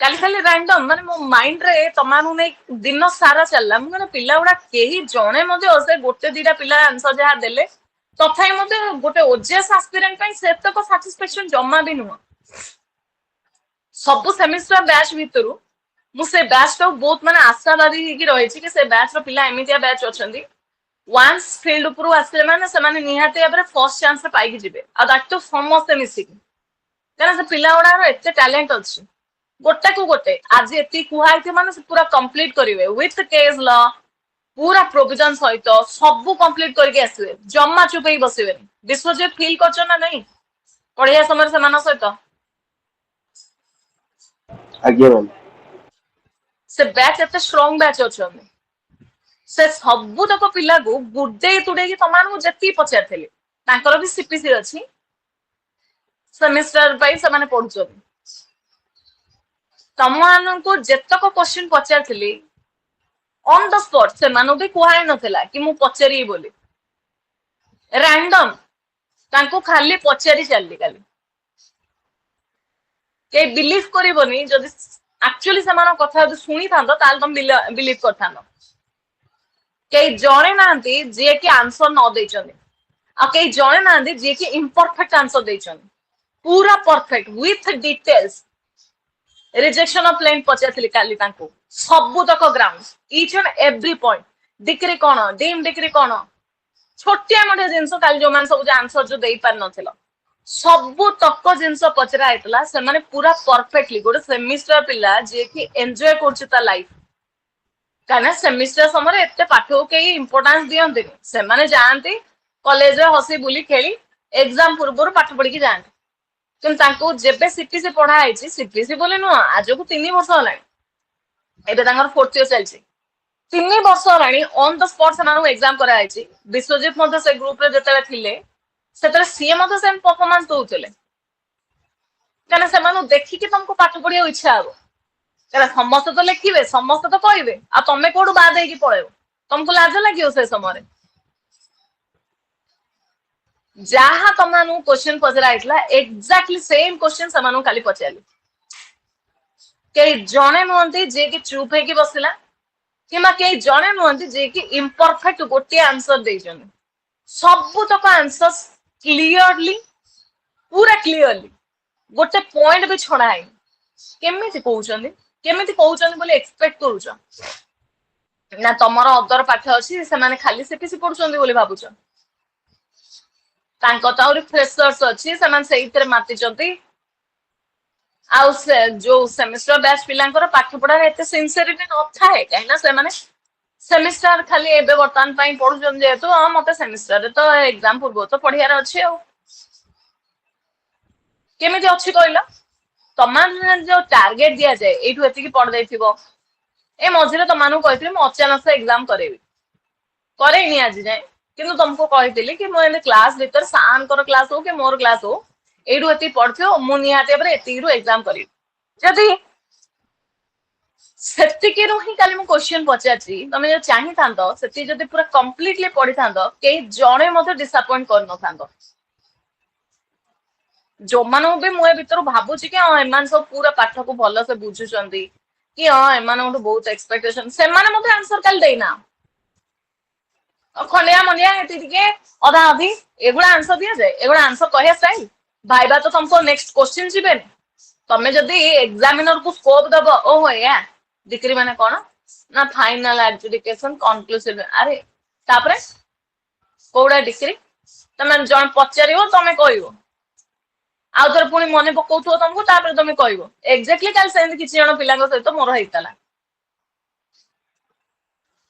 काली खाली रैंडम माने मो माइंड रे तमानु नै दिन सारा चलला म कहले पिला गुडा केही जणे मध्ये असे गोटे दिटा पिला आंसर जहा देले तथाई मध्ये गोटे ओजेएस एस्पिरेंट पई सेतक सैटिस्फैक्शन जम्मा भी नुह सब सेमिस्टर बैच भितरु मु से बैच तो बहुत माने आशावादी कि रही कि से बैच रो पिला एमितिया बैच अछंती वंस फील्ड ऊपर आसले माने से माने निहाते एबरे फर्स्ट चांस रे पाई जिवे आ दैट तो समस्त मिसी कारण से पिला गुडा रो एते टैलेंट अछि गोटे को गोटे आज एति कुहाई थे माने से पूरा कंप्लीट करिवे विथ केस लॉ पूरा प्रोविजन सहित सब कंप्लीट करके आसवे जम्मा चुप ही बसिवे विश्वजीत फील करछ ना नहीं पढ़िया समय से मान सहित
आज्ञा मैम
से बैच एते स्ट्रांग बैच अछन से सबु तक पिला को गुडे तुडे कि तमान को जति पचारथिले तांकर भी सीपीसी अछि सेमेस्टर बाय से माने पढुछन तमान को जेतक क्वेश्चन पचारथिले ऑन द स्पॉट से मानो भी कुहाय नथिला कि मु पचारी बोली रैंडम तांको खाली पचारी चलली काली के बिलीव करिवनी जदि एक्चुअली समान कथा जदि सुनी थांदो ताल तुम बिलीव करथानो के जणे नांती जे कि आंसर न देचनी आ के जणे नांती जे कि इम्परफेक्ट आंसर देचनी पूरा perfect with details rejection of plaint पचारथिली काली तांको सबु तक ground each and every point decree कोन डीम डिक्री कोन छोटिया मोटे जिंस काली जो मान सब आंसर जो देई पार नथिला सबु तक जिंस पचरा आइतला से माने पूरा परफेक्टली गोटे सेमिस्टर पिला जे कि एन्जॉय करछि ता लाइफ काना सेमिस्टर समय एते पाठ के इंपोर्टेंस दियंती से माने जानती कॉलेज रे हसी बुली खेली एग्जाम पूर्व पाठ पढ़ी की जानती किंतु तांको जेबे सीपीसी पढ़ा आइछि सीपीसी बोले नो आज को 3 वर्ष हलाय एबे तांगर 4th ईयर चलछि 3 वर्ष हलाणी ऑन द स्पॉट समान एग्जाम करा आइछि विश्वजीत मध्ये से ग्रुप रे जतले थिले सेतरे सीए मध्ये सेम परफॉर्मेंस दोउतले काना समान देखि कि तुमको पाठ पढ़िया इच्छा हबो काना समस्त तो लिखिबे समस्त तो कहबे आ तमे कोडू बाद हेकी पळेबो तुमको लाज लागियो से समय जहा तमानु क्वेश्चन पचरा आइतला एग्जैक्टली सेम क्वेश्चन समानु खाली पचारली के जणे नुहंती जे कि चुप है कि बसिला किमा के जणे नुहंती जे कि इम्परफेक्ट गोटे आंसर देजन सब तक आंसर क्लियरली पूरा क्लियरली गोटे पॉइंट भी छड़ा है केमिति कहउचंदी बोले एक्सपेक्ट करूछ ना तमरो अदर पाठ अछि से माने खाली सीपीसी पढुचंदी बोली भाबुछ तांको ताउरी फ्रेशर्स अछि से माने सेइतरे मातिचंती आउ से जो सेमेस्टर बैच पिलांकर पाठ पढ़ा एते सिंसियरिटी नथा है कहिना से माने सेमेस्टर खाली एबे वर्तमान पई पढुचन जेतु आ मते सेमेस्टर रे तो एग्जाम पूर्व तो पढियार अछि आ केमिति अछि कहला तमान जो टारगेट दिया जाए एठु एति की पढ़ देथिबो ए मझिरे तमानु कहिथिले म अचानक से एग्जाम करेबी करेनी आज जाए किंतु तुमको कहिथिले कि मो एने क्लास भीतर सान कर क्लास हो के मोर क्लास हो एडु एति पढ़थियो मु निहाते पर एति रु एग्जाम करी जदी सेति के रही काली मु क्वेश्चन पचाछि तमे जो चाहि थांतो सेति जदी पूरा कंप्लीटली पढ़ी थांतो के जणे मते डिसअपॉइंट कर न थांतो जो मानो भी मुए भीतर भाबुछि कि हां एमान सब पूरा पाठ को भलो से बुझुचंदी कि हां एमान बहुत एक्सपेक्टेशन से माने मते आंसर काल देना खंडिया मंडिया एति के अधा अधि एगुडा आंसर दिया जाए एगुडा आंसर कहे स्टाइल भाईबा तो तुमको नेक्स्ट क्वेश्चन जीबेन तमे जदी एग्जामिनर को स्कोप दबो ओहो या डिग्री माने कोन ना फाइनल एडजुडिकेशन कंक्लूसिव अरे तापरे कोडा डिग्री तमे जण पचारियो तमे कहियो आउ तोर पुणी मने पकौथो तुमको तापरे तमे कहियो एग्जैक्टली काल सेंद किछि जण पिलांग सहित मोर हेतला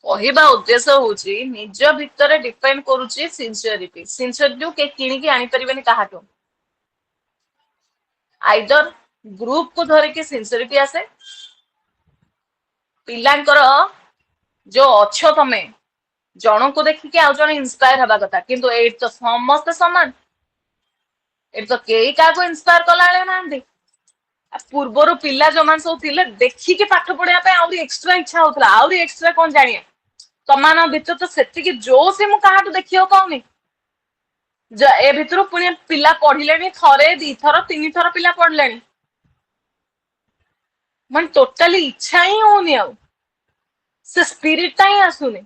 कहवा उद्देश्य होची निज भितर डिपेंड करूची सिंसियरिटी के किणी की आनी परिबेनी काहाटो आइदर ग्रुप को धरिकी सिंसियरिटी आसे पिलांकर जो अच्छो तमे जन को देखिके आउ जन इंस्पायर हवा कथा किंतु एट तो समस्त समान एट तो केही काको इंस्पायर कला बेले नांदी पूर्वर पिला जो मान सब थिले देखिके पाठ पढ़िया पे आउरी एक्स्ट्रा इच्छा होतला आउरी एक्स्ट्रा कोन जानिए तमान भितर तो सेतिकी जोश मु काहाटू देखियो पाउनी ए भितर पुणी पिला पढ़िलेनी थरे दी थर तीन थर पिला पढ़लेनी मन टोटली इच्छा ही होनी आउ से स्पिरिट ही आसुनी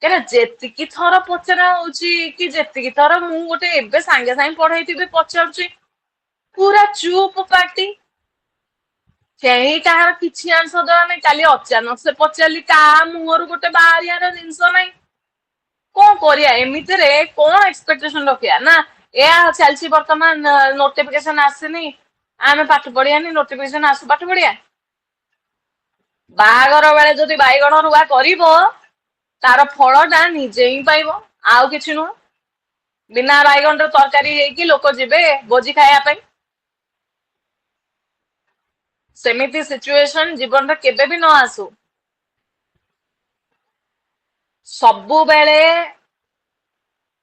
क्या जेतिकी थर पचरा होची कि जेतिकी थर मु गोटे एबे सांगे सांगे पढ़ाई पचारुची पूरा चुप पार्टी कहीं कहार किछि आंसर दवा नहीं काली अचानक से पचारि का मुहर गोटे बाहरियार जिनस नहीं कौन करिया एमिति रे कौन एक्सपेक्टेशन रखिया ना या चलची वर्तमान नोटिफिकेशन आसेनी आमे पाठ पढ़ियानी नोटिफिकेशन आसु पाठ पढ़िया बाहागर बेले जदि बाईगण रुआ करिवो तार फलटा निजे ही पाइबो आउ किछि नुह बिना बाईगण तरकारी हेकी लोक जिबे भोजी खाया ପାଇଁ सेमिति सिचुएशन जीवन रे केबे भी न आसु सबु बेले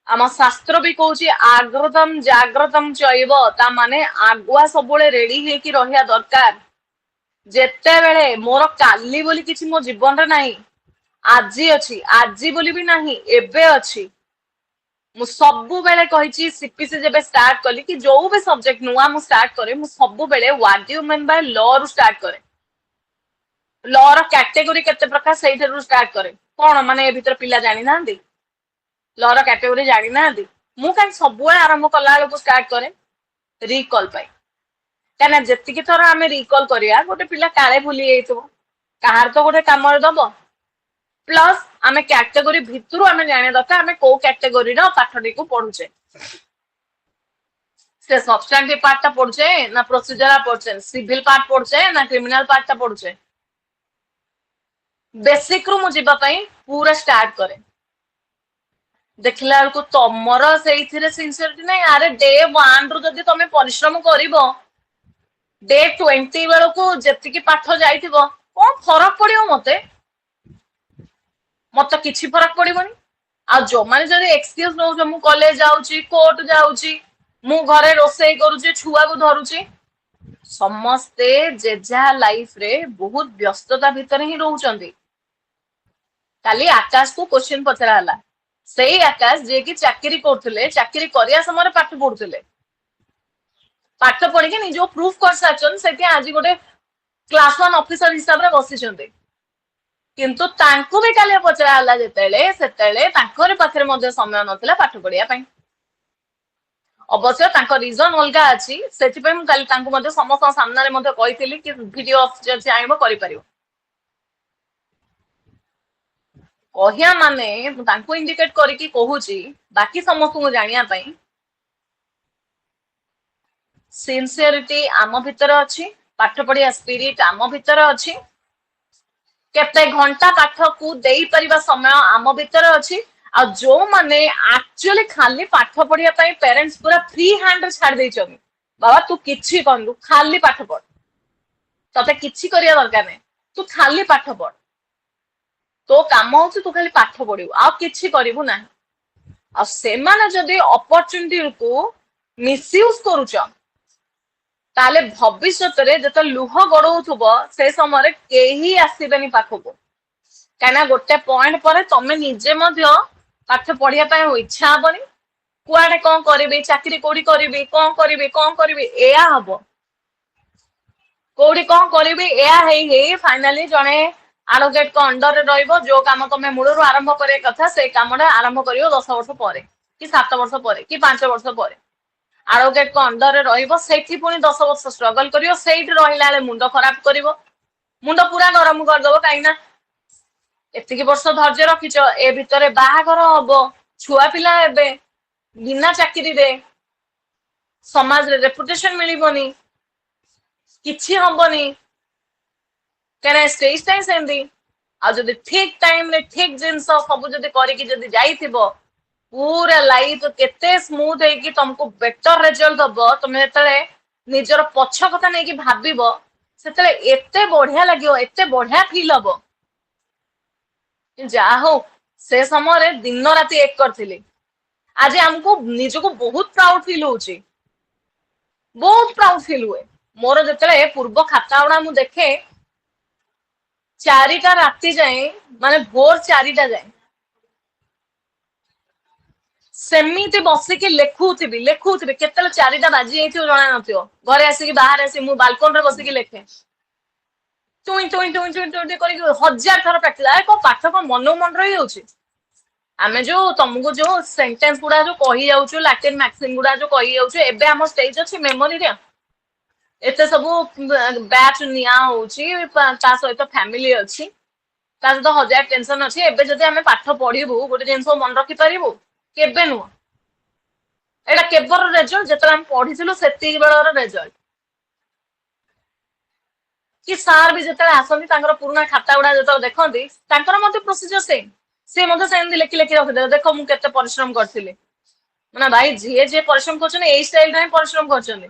आम शास्त्र भी कहूची आग्रतम जाग्रतम चैव ता माने आगुआ सबुले रेडी हेकी रहिया दरकार जेते बेले मोर काली बोली किछि मो जीवन रे नाही आजी अछि आजी बोली भी नाही एबे अछि मु सबु बेले कहिची सीपीसी जेबे स्टार्ट कली कि जो भी सब्जेक्ट नुआ मु स्टार्ट करे मु सबु बेले what do you mean by law रु स्टार्ट करे लॉ रो कैटेगरी केते प्रकार सेइथे रु स्टार्ट करे कोन माने ए भीतर पिला जानि नांदी लॉ रो कैटेगरी जानि नांदी मु काई सबु आरंभ कला को स्टार्ट करे रिकॉल पाई काना जेतिकी थोर आमे रिकॉल करिया गोटे पिला काळे भूली जाइतो काहार तो गोटे काम रे दबो प्लस आमे कैटेगरी भितरु आमे जाने दरकार आमे को कैटेगरी रो पाठटी को पढुचे से सब्सटैंटिव पार्ट ता पढुचे ना प्रोसीजरल पढुचे सिविल पार्ट पढुचे ना क्रिमिनल पार्ट ता पढुचे बेसिक रु मु जिबा पई पूरा स्टार्ट करे देखला को तमर सेइथिरे सिंसियरिटी नै अरे डे 1 रु जदी तमे परिश्रम करिवो डे 20 बेलो को जेतिकी पाठ जाइथिबो कोन फरक पडियो मत किछि फरक पड़िबनी आ जो माने जदि एक्सक्यूज नो मु कॉलेज जाउची कोर्ट जाउची मु घरे रोसई करूची छुआ को धरुची समस्ते जेजा लाइफ रे बहुत व्यस्तता भीतर ही रहउचंदी काली आकाश को क्वेश्चन पचरा हला सेही आकाश जे कि चाकरी करथले चाकरी करिया समय पाठ पढुथले पाठ पढी के निजो प्रूफ कर साचन सेति आज गोटे क्लास 1 ऑफिसर हिसाब रे बसिचंदी किंतु तांको भी काले पचरा हला जेतेले सेतेले तांकर पाखरे मध्ये समय नथिला पाठ पढिया पई अवश्य तांको रीजन अलगा अछि सेति पई मु काली तांको मध्ये समस्त सामने रे मध्ये कहितली कि वीडियो ऑफ जे चाहबो करि परियो कहिया माने मु तांको इंडिकेट करी कि कहूची बाकी समस्त को जानिया पई सिंसियरिटी आम भीतर अछि पाठ पढिया स्पिरिट आम भीतर अछि केते घंटा पाठ को देई परिबा समय आम भीतर अछि आ जो माने एक्चुअली खाली पाठ पढिया पई पेरेंट्स पूरा फ्री हैंड रे छाड़ देई छन बाबा तू किछि करलु खाली पाठ पढ तते किछि करिया दरकार नै तू खाली पाठ पढ तो काम होछि तू खाली पाठ पढिबू आ किछि करिवु नाही आ से माने जदी अपॉर्चुनिटी को मिसयूज करूछ ताले भविष्यत रे जत लुह गड़ौथुबो से समय केही आसीबेनी पाखको काना गोटे पॉइंट पर तमे निजे मध्य पाठ पढिया पय इच्छा हबनी कुआडे कोन करबी चाकरी कोडी करबी एया हबो कोडी कोन करबी एया हे फाइनली जणे एडवोकेट को अंडर रे रहइबो जो काम तमे मूलरु आरंभ करे कथा से कामडा आरंभ करियो 10 वर्ष परे कि 7 वर्ष परे कि 5 वर्ष परे एडवोकेट को अंडर रे रहइबो सेठी पुनी 10 वर्ष स्ट्रगल करियो सेठी रहिला ले मुंड खराब करिवो मुंड पूरा गरम कर दबो काइना एतिकी वर्ष धैर्य रखिच ए भितरे बाहागर हबो छुआ पिला हेबे बिना चाकरी रे समाज रे रेपुटेशन मिलिबोनी किछि हबोनी केना स्टेज टाइम सेंदी आ जदी ठीक टाइम रे ठीक जिंस सब जदी करी कि जदी जाईथिबो पूरा लाइफ केते स्मूथ है कि तुमको बेटर रिजल्ट दबो तुम जेतले निजर पछ कथा नहीं कि भाबिबो सेतले एते बढ़िया लागियो एते बढ़िया फील हबो जा हो से समय दिन राति एक करथिली आज हमको निजको बहुत प्राउड फील होची बहुत प्राउड फील हुए मोर जेतले पूर्व खाता गुड़ा मु देखे 4टा राति जाए माने भोर 4टा जाए सेमिति बसिकी लेखुथिबी केतले 4टा बाजी जाइथियो जणा नथियो घरे आसिकी बाहर आसी मु बाल्कन रे बसिकी लेखे टुई टुई टुई टुई टुई करी 1000 थर प्रैक्टिस आए को पाठ को मन मन रही होची आमे जो तुमको जो सेंटेंस गुडा जो कही जाउछु लैटिन मैक्सिम गुडा जो कही जाउछु एबे हम स्टेज अछि मेमोरी रे एते सब बैच निया होची ता सहित फैमिली अछि ता सहित 1000 टेंशन अछि एबे जदि हमें पाठ पढिबु गोटे जिंस मन रखि परिबु केबे नु एटा केबर रिजल्ट जेतरा हम पढिथिलु सेति बेलर रिजल्ट कि सार भी जेतरा आसंती तांकर पुराना खाता गुडा जेतरा देखंती तांकर मते प्रोसीजर से मते सेंदी लेखि लेखि रख दे देखो मु केते परिश्रम करथिले माने भाई जे परिश्रम करछन एई स्टाइल रे परिश्रम करछन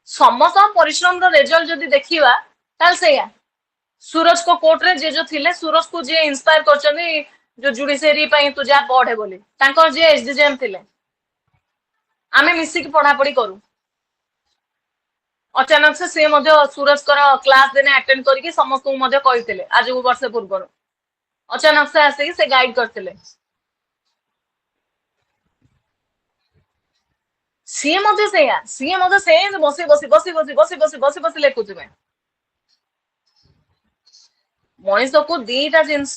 समस्त परिश्रम रो रिजल्ट जदि देखिबा ताल सेया सूरज को कोर्ट रे जे जो थिले सूरज को जे इंस्पायर करछनी जो जुडिशियरी पई तू जा पढे बोली तांकर जे एसडीजेएम थिले आमे मिसी की पढा पढी करू अचानक से मध्य सूरज कर क्लास देने अटेंड करके समस्त को मध्य कहिथिले आज वर्ष पूर्व अचानक से आसी से गाइड करथिले सी मध्य से बसी बसी बसी बसी बसी बसी बसी बसी लेखुथिबे मनीष को दीटा जिनस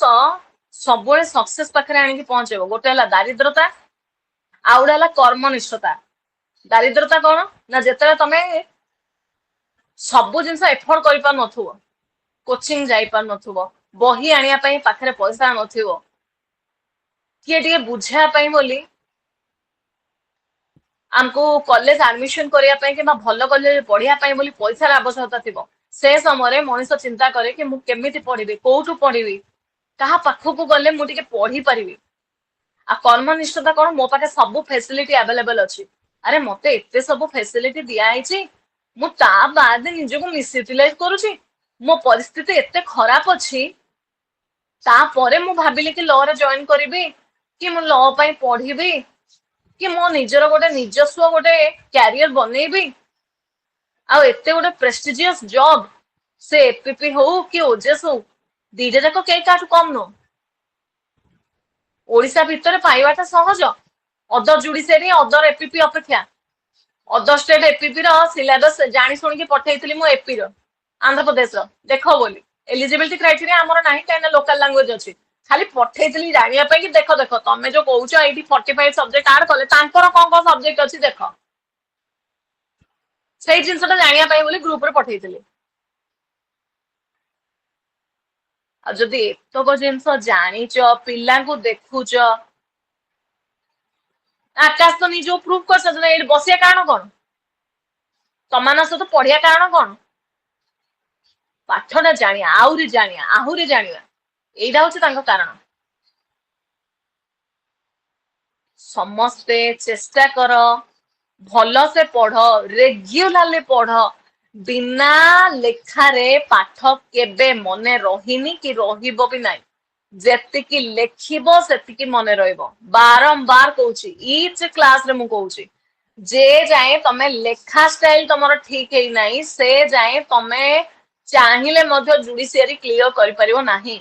सब सक्सेस पाखे आनिक पहुंचेब गोटे है दारिद्रता आ गोटे है कर्मनिष्ठता दारिद्रता कौन ना जिते तमे सब जिन एफर्ट कर पार नथुबो कोचिंग जाई पार नथुबो बही आनिया पई पाखरे पैसा नथिबो किए टिके बुझा पई बोली हमको कॉलेज एडमिशन करिया पई कि भल कॉलेज पढ़िया पई बोली पैसा आवश्यकता थिबो से समय मनीष चिंता करे कि मु केमिति पढ़िबी कोठु पढ़िबी कहा पाखकु गले मु टिके पढ़ी परिबी आ कर्मनिष्ठता कौन मो पाखे सब फैसिलिटी अवेलेबल अछि अरे मते एते सब फैसिलिटी दिया आइछि मु ता बाद निजको मिस यूटिलाइज करूछि मो परिस्थिति एते खराब अछि ता परे मु भाबिली कि लॉ रे जॉइन करिबी कि मु लॉ पई पढ़िबी कि मो निजर गोटे निजस्व गोटे कैरियर बनेबी आ एते गोटे प्रेस्टिजियस जॉब से एपीपी हो कि ओजेस हो दीटा जाक के काठू कम नो ओडिशा भितर पाइबाटा सहज अदर जुडिशियरी अदर एपीपी अपेक्षा अदर स्टेट एपीपी रो सिलेबस जानी सुनी के पठेइतली मो एपी रो आंध्र प्रदेश रो देखो बोली एलिजिबिलिटी क्राइटेरिया हमर नाही काइना लोकल लैंग्वेज अछि खाली पठेइतली जानिया पे कि देखो देखो तमे जो कहउछो 45 सब्जेक्ट ऐड कले तांकर कोन सब्जेक्ट अछि देखो सेही जिंसटा जानिया पे बोली ग्रुप रे पठेइतली आ जदि एतक जिनस जानिच पिला को देखुच आकाश तो निज प्रूव कर बसिया कारण कौन तमान सहित पढ़िया कारण कौन पाठटा जानिया आहुरी जानिया एटा हूँ कारण समस्ते चेष्टा कर भल से पढ़ रेगुलारली पढ़ बिना लेखारे पाठ केबे मने रहीनी कि रहिबो भी नाही जेतिकी लेखिबो सेतिकी मने रहइबो बारंबार कहूची ईच क्लास रे मु कहूची जे जाए तमे लेखा स्टाइल तमरो ठीक है नाही से जाए तमे चाहिले मध्य जुडिशियरी क्लियर करि परिबो नाही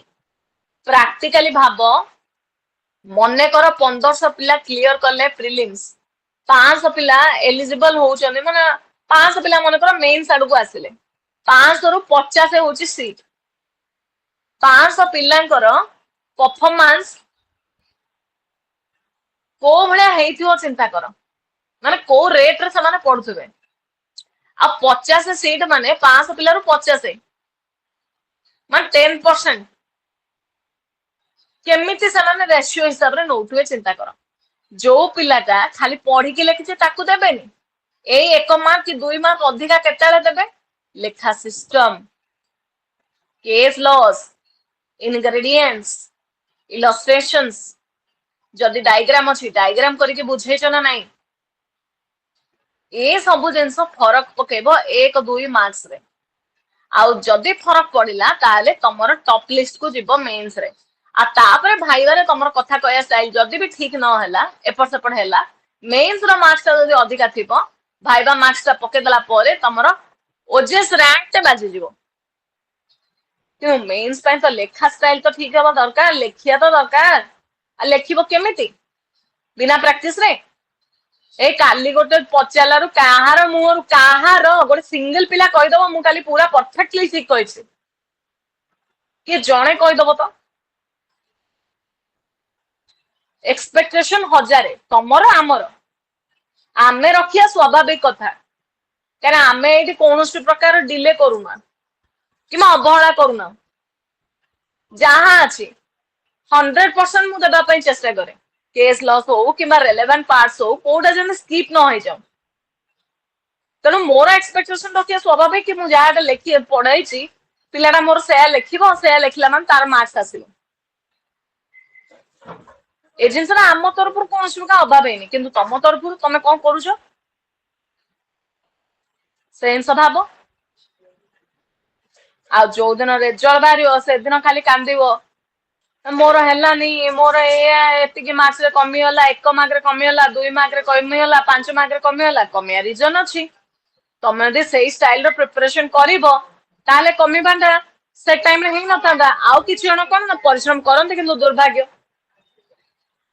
प्रैक्टिकली भाबो मने कर 1500 पिला क्लियर करले प्रीलिम्स 500 पिला एलिजिबल होउचने माने 500 पिला मने कर मेंस आडू को आसिले 500 रु 50 होउची सीट 500 पिलांकर परफॉर्मेंस को भले हेइथियो चिंता कर माने को रेट रे समान पढुथबे आ 50 सीट माने 500 पिला रु 50 माने 10% केमिति समान रेशियो हिसाब रे नौथुए चिंता कर जो पिलाटा खाली पढ़ी के लेखिचे ताकू देबेनी एई 1 मार्क कि 2 मार्क अधिका केताले देबे लेखा system case laws ingredients illustrations जदि डायग्राम अच्छी डायग्राम करके बुझेच ना नहीं ये सब जिनस फरक पकेब 1-2 मार्क्स रे आउ जदि फरक पड़िला ताले तमर टॉप लिस्ट को जीव मेंस रे आ तापरे भाईबारे तमर कथा कहया स्टाइल जदि भी ठीक न हैला एपर सेपर हैला मेंस रो मार्क्स ता जदि अधिका थिबो भाईबा मार्क्स ता पके देला परे तमर ओजेस रैंक ते बाजी जीवो क्यों मेंस पे तो लेखा स्टाइल तो ठीक हवा दरकार लेखिया तो दरकार आ लेखिबो केमिति बिना प्रैक्टिस रे ए काली गोटे पचारार कहार मुहर कहार गोटे सिंगल पिला कहीदब मु काली पूरा परफेक्टली ठीक कही किए जड़े कहीदब तो एक्सपेक्टेशन 1000 तमर आमर आमे रखिया स्वाभाविक कथा कारण आमे एठी कोनोसी प्रकार डिले करूना कि अवहेला करूना जहाँ अच्छी 100% मु देबा पई चेष्टा करे केस लॉस हो कि रेलेवेंट पार्ट्स हो कोडा जने स्किप न हो जाओ तेणु मोर एक्सपेक्टेशन रखिया स्वाभाविक कि मु जहाँ लिखी पढ़ाई पिलाटा मोर से लिखिबो से लिखला मान तार मार्क्स आसीबो ए जिनस आम तरफ कौन प्रकार अभाव है किंतु तम तरफ तुम कौन करुच से जिन भाव आ जो दिन रेजल्ट बाहर से दिन खाली कांदो मोर है मोर ये मार्क्स रे कमीगला 1 मार्क रे कमीगला 2 मार्क रे कमीगला 5 मार्क रे कमीगला कमिया रिजन अच्छी तुम यदि से स्टाइल रो प्रिपरेशन करिवो ताले कमीबाटा से टाइम रे ही नथांदा आउ किछि जण कोन परिश्रम करंते किंतु दुर्भाग्य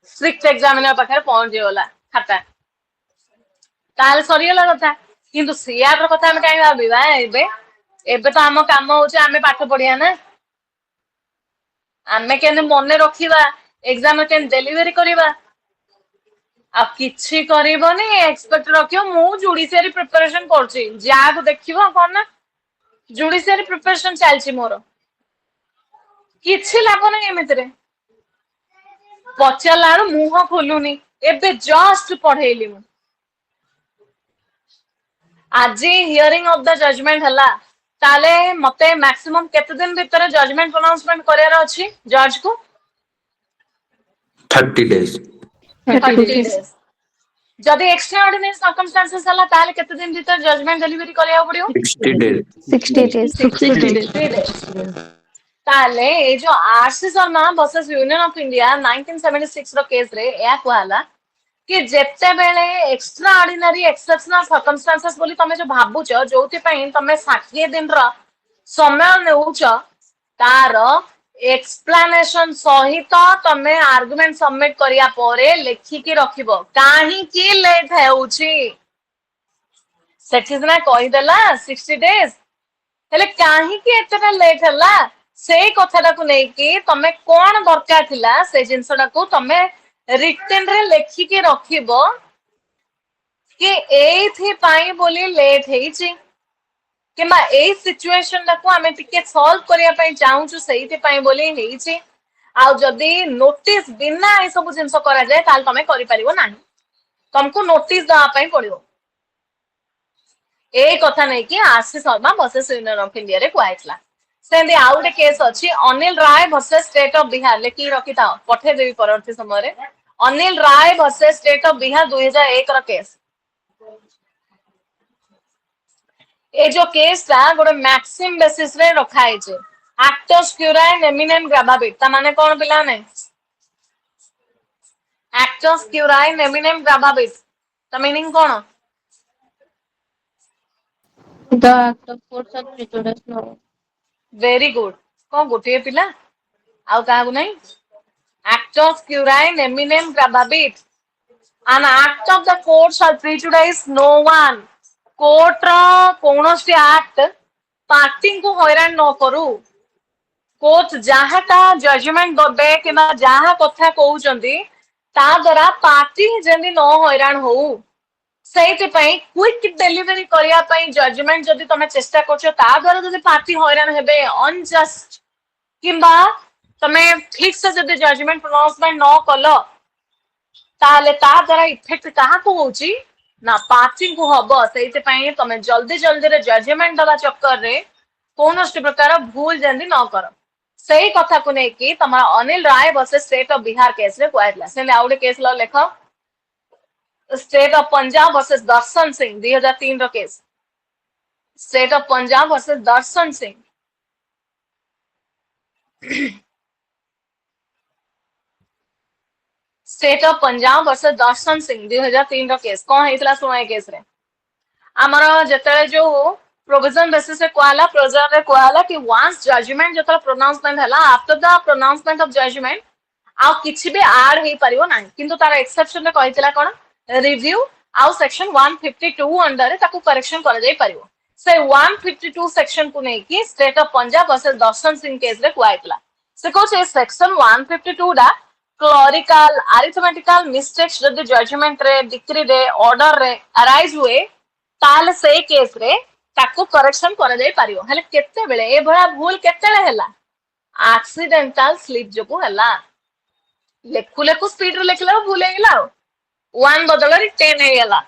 स्ट्रिक्ट एग्जामिनर पाखे पहुंच गला खाता ताल सरीगला कथा किंतु सियार कथा आम कहीं भाविबा एबे तो आम काम होचे आमे पाठ पढ़िया ना आमे केने मने रखिबा एग्जाम के डिलीवरी करिबा आ किछि करिवनी एक्सपेक्ट रखियो मु जुडिशियरी प्रिपरेशन करछि जाको देखिबो कोन ना जुडिशियरी प्रिपरेशन चलछि मोर किछि लाभ नै एमितरे पचारार मुह खोलुनी एबे जस्ट पढ़ेली मु आज हियरिंग ऑफ द जजमेंट हला ताले मते मैक्सिमम केते दिन भीतर जजमेंट प्रोनाउंसमेंट करियार अछि जज को
30 days
30 days जदि एक्स्ट्रा ऑर्डिनरी सर्कमस्टेंसेस हला ताले केते दिन भीतर जजमेंट डिलीवरी करिया पड़ियो
60 days
60 days
ताले ए जो R C Sharma versus Union of India 1976 रो केस रे या कहला कि जेते बेले एक्स्ट्रा ऑर्डिनरी एक्सेप्शनल सर्कमस्टेंसेस बोली तमे जो भाबुच जोति पई तमे 60 दिन रो समय नेउच तार एक्सप्लेनेशन सहित तमे आर्गुमेंट सबमिट करिया परे लेखि के रखिबो काहे की लेट हेउची सेठी ना कहि देला 60 डेज हेले काहे की एतरा लेट हला से कथाटा को नहीं कि तमे कौन दरकार थिला से जिनसटा को तमे रिटन रे लेखि के रखिबो कि एथि पाई बोली लेट हेची किमा ए सिचुएशन को आमे टिके सॉल्व करिया पई चाहूछु सेहिति पाई बोली हेची आ जदी नोटिस बिना ए सब जिंस करा जाय ताल तमे करि परिबो नाही तुमको नोटिस दवा पई पड़िबो ए कथा नहीं कि R C Sharma versus Union of India रे क्वाइटला सेंदी आउट केस अछि Anil Rai versus State of Bihar लेकि रखिता पठे देवी परवर्ती समय रे Anil Rai versus State of Bihar 2001 रो केस ए जो केस ता गोटे मैक्सिम बेसिस रे रखा है जे एक्टर्स क्यूराइन एमिनेम ग्राबाबिट ता माने कोन पिला नै एक्टर्स क्यूराइन एमिनेम ग्राबाबिट ता मीनिंग कोन
The act of force and prejudice no.
Very good कोन गोटे पिला आउ काहू नै एक्टर्स क्यूराइन एमिनेम ग्राबाबिट an act of the court shall prejudice no one court रो कोनोसी एक्ट पार्टी को हैरान न करू कोर्ट जहाटा जजमेंट दबे किबा जहा कथा कहउचंदी ता द्वारा पार्टी जेंदी न हैरान हो सेति पई क्विक डिलीवरी करिया पई जजमेंट जदी तमे चेष्टा करछो ता द्वारा जदी पार्टी हैरान हेबे अनजस्ट किबा तमे ठीक से जदी जजमेंट प्रोनाउंसमेंट न कलो ताले ता द्वारा इफेक्ट कहा को होची ना पार्टी को हबो सेति पई तमे जल्दी जल्दी रे जजमेंट दबा चक्कर रे कोनोसी प्रकार भूल जेंदी न करो सेही कथा को नै कि तमरा Anil Rai versus State of Bihar case रे कोइला से आउडे केस ल लेख State of Punjab versus Darshan Singh 2003 रो case State of Punjab versus Darshan Singh State of Punjab versus Darshan Singh 2003 रो केस कोन हेतला सुना ए केस रे हमर जतले जो प्रोविजन बेसिस से कोला प्रोविजन रे कोला कि वंस जजमेंट जतला प्रोनाउंसमेंट हला after the pronouncement of judgement आ किछि भी ऐड हे परिवो नाही किंतु तार एक्सेप्शन रे कहितला कोन रिव्यू आ सेक्शन 152 अंडर रे ताकू करेक्शन कर जाई परिवो से 152 सेक्शन को नै कि state of Punjab versus Darshan Singh case रे कोइतला से को से सेक्शन 152 डा क्लरिकल अरिथमेटिकल मिस्टेक्स जदि जजमेंट रे डिक्री रे ऑर्डर रे अराइज हुए ताले से केस रे ताकू करेक्शन कर जाई परिवो हले केते बेले ए भरा भूल केते बेले हला एक्सीडेंटल स्लिप जको हला लेखु लेखु स्पीड रे लेखला भूल हे गेला 1 बदल रे 10 हे गेला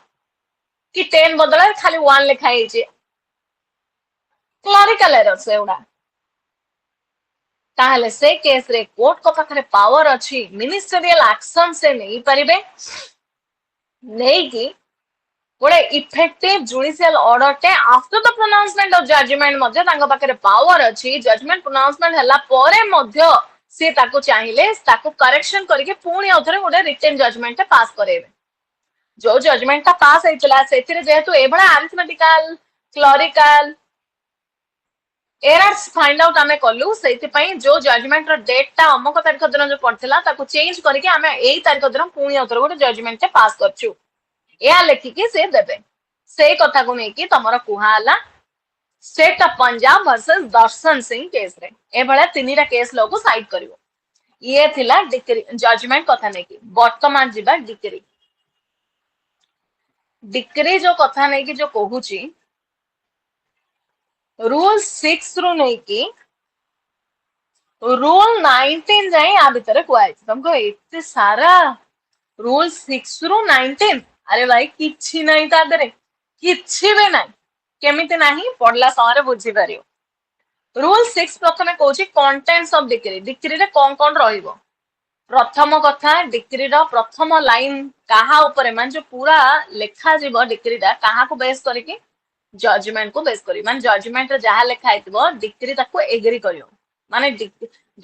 कि 10 बदल रे खाली 1 लिखा हे जे क्लरिकल एरर से उडा ताहले से केस रे कोर्ट को पाखरे पावर अछि मिनिस्टरियल एक्शन से नहीं परिबे नहीं कि गोटे इफेक्टिव जुडिशियल ऑर्डर टे after the pronouncement of judgment मध्ये तांको पाखरे पावर अछि जजमेंट प्रोनाउंसमेंट हला परे मध्ये से ताको चाहिले ताको करेक्शन करके पुणी औथरे गोटे रिटन जजमेंट पास करेबे जो जजमेंट ता पास हेतला सेथिरे जेहेतु एबडा arithmetical clerical errors find out आमे कलु सेति पई जो जजमेंट रो डेट ता अमक तारिख दिन जो पड़थिला ताको चेंज करके आमे एई तारिख दिन पुणी औथरे गोटे जजमेंट टे पास करछु या लेखिकी से देबे से कथा को नै कि तमरा कुहाला State of Punjab versus Darshan Singh case रे ए भला तीनटा केस लोगो साइड करिवो ये थिला डिक्री जजमेंट कथा नै कि वर्तमान जिबा डिक्री डिक्री जो कथा नै कि जो कहूची रूल 6 रु नै कि रूल 19 जाई आ भीतर कोआई तुमको इत्ते सारा रूल 6 रु 19 अरे भाई किछि नहीं ता दरे किछि भी नहीं केमिति नहीं पढ़ला सारे बुझी परियो रूल 6 प्रथमे कहूची कंटेंट्स ऑफ डिक्री डिक्री रे कोन कोन रहिबो प्रथम कथा डिक्री रो प्रथम लाइन काहा ऊपर मान जो पूरा लेखा जीवो डिक्री दा काहा को बेस करके जजमेंट को बेस करी मान जजमेंट रे जहा लेखा आइतबो डिक्री ताको एग्री करियो माने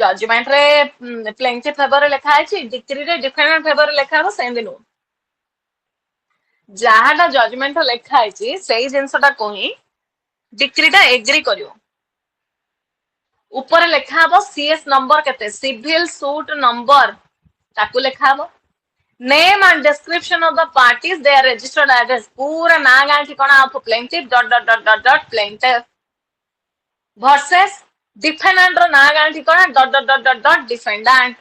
जजमेंट रे प्लेंटिफ फेवर रे लेखा आछि डिक्री रे डिफेंडेंट फेवर रे लेखा हो सेम दिनो जहाटा जजमेंट लेखा है से जिनसटा कही डिक्रीटा एग्री करियो ऊपर लेखा हबो सीएस नंबर केते सिविल सूट नंबर ताकू लेखा हबो name and description of the parties their registered address पूरा ना गां ठिकाना of plaintiff dot dot dot dot dot plaintiff versus defendant रो ना गां ठिकाना dot dot dot dot dot defendant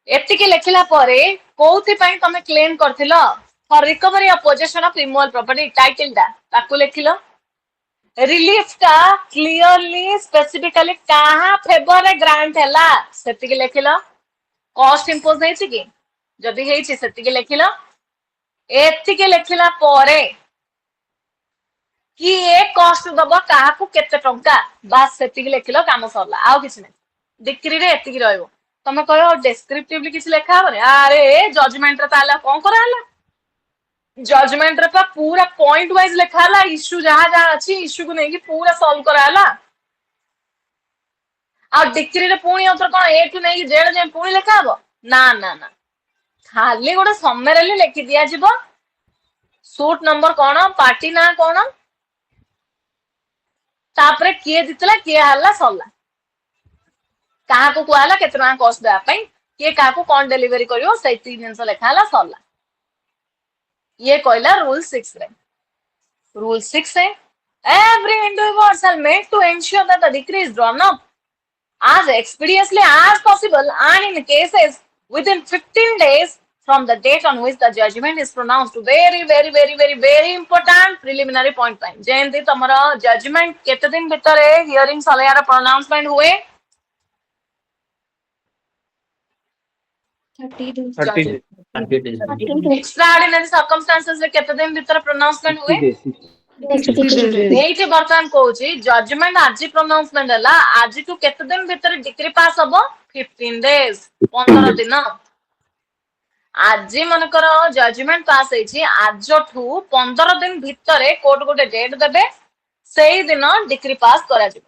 एतिके लेखिला परे कोउथि पई तमे क्लेम करथिलो for recovery of possession of immovable property title दा ताकू लेखिलो रिलीफ का क्लियरली स्पेसिफिकली कहां फेवर रे ग्रांट हैला सेतिके लेखिलो कॉस्ट इंपोज नै छि कि जदी हेइ छि सेतिके लेखिलो एतिके लेखिला परे कि ए कॉस्ट दबो काहा को केते टंका बस सेतिके लेखिलो काम सरला आउ किछ नै डिक्री रे एतिके रहइबो तमे कहो डिस्क्रिप्टिवली किछ लेखा बने अरे जजमेंट रे ताला कोन कराला जजमेंट रे पूरा पॉइंट वाइज लेखाला इश्यू जहां जहां अछि इश्यू को नै कि पूरा सॉल्व कराला आ डिक्री रे पुणी उतर कोन ए टू नै जेड जे पुणी लेखा हबो ना ना ना खाली गोटे समरी लिखि दिया जिवो सूट नंबर कोन पार्टी ना कोन तापरे किए दितला किए हल्ला सरला कहा को कहला केतना कॉस्ट दे पई के कहा को कोन डिलीवरी करियो से तीन जिंस लेखाला सरला ये कहला रूल 6 रे रूल 6 है every endeavor shall make to ensure that the decree is drawn up as expeditiously as possible and in cases within 15 days from the date on which the judgment is pronounced. Very very very very very important preliminary point time जेंति तमरा judgment केते दिन भीतर hearing सलयार pronouncement हुए
30 days.
30 days.
Until
extraordinary circumstances रे केते दिन भीतर प्रोनाउंसमेंट हुए
60 days.
ଏଇଠି ବର୍ତ୍ତମାନ କହୁଛି ଜଜମେଣ୍ଟ ଆଜି ପ୍ରୋନାଉନ୍ସମେଣ୍ଟ ହେଲା ଆଜିଠୁ କେତେ ଦିନ ଭିତରେ ଡିକ୍ରି ପାସ୍ ହବ 15 days 15 ଦିନ ଆଜି ମନେକର ଜଜମେଣ୍ଟ ପାସ୍ ହେଇଛି ଆଜଠୁ 15 ଦିନ ଭିତରେ କୋର୍ଟ ଗୋଟେ ଡେଟ୍ ଦେବେ ସେଇ ଦିନ ଡିକ୍ରି ପାସ୍ କରାଯିବ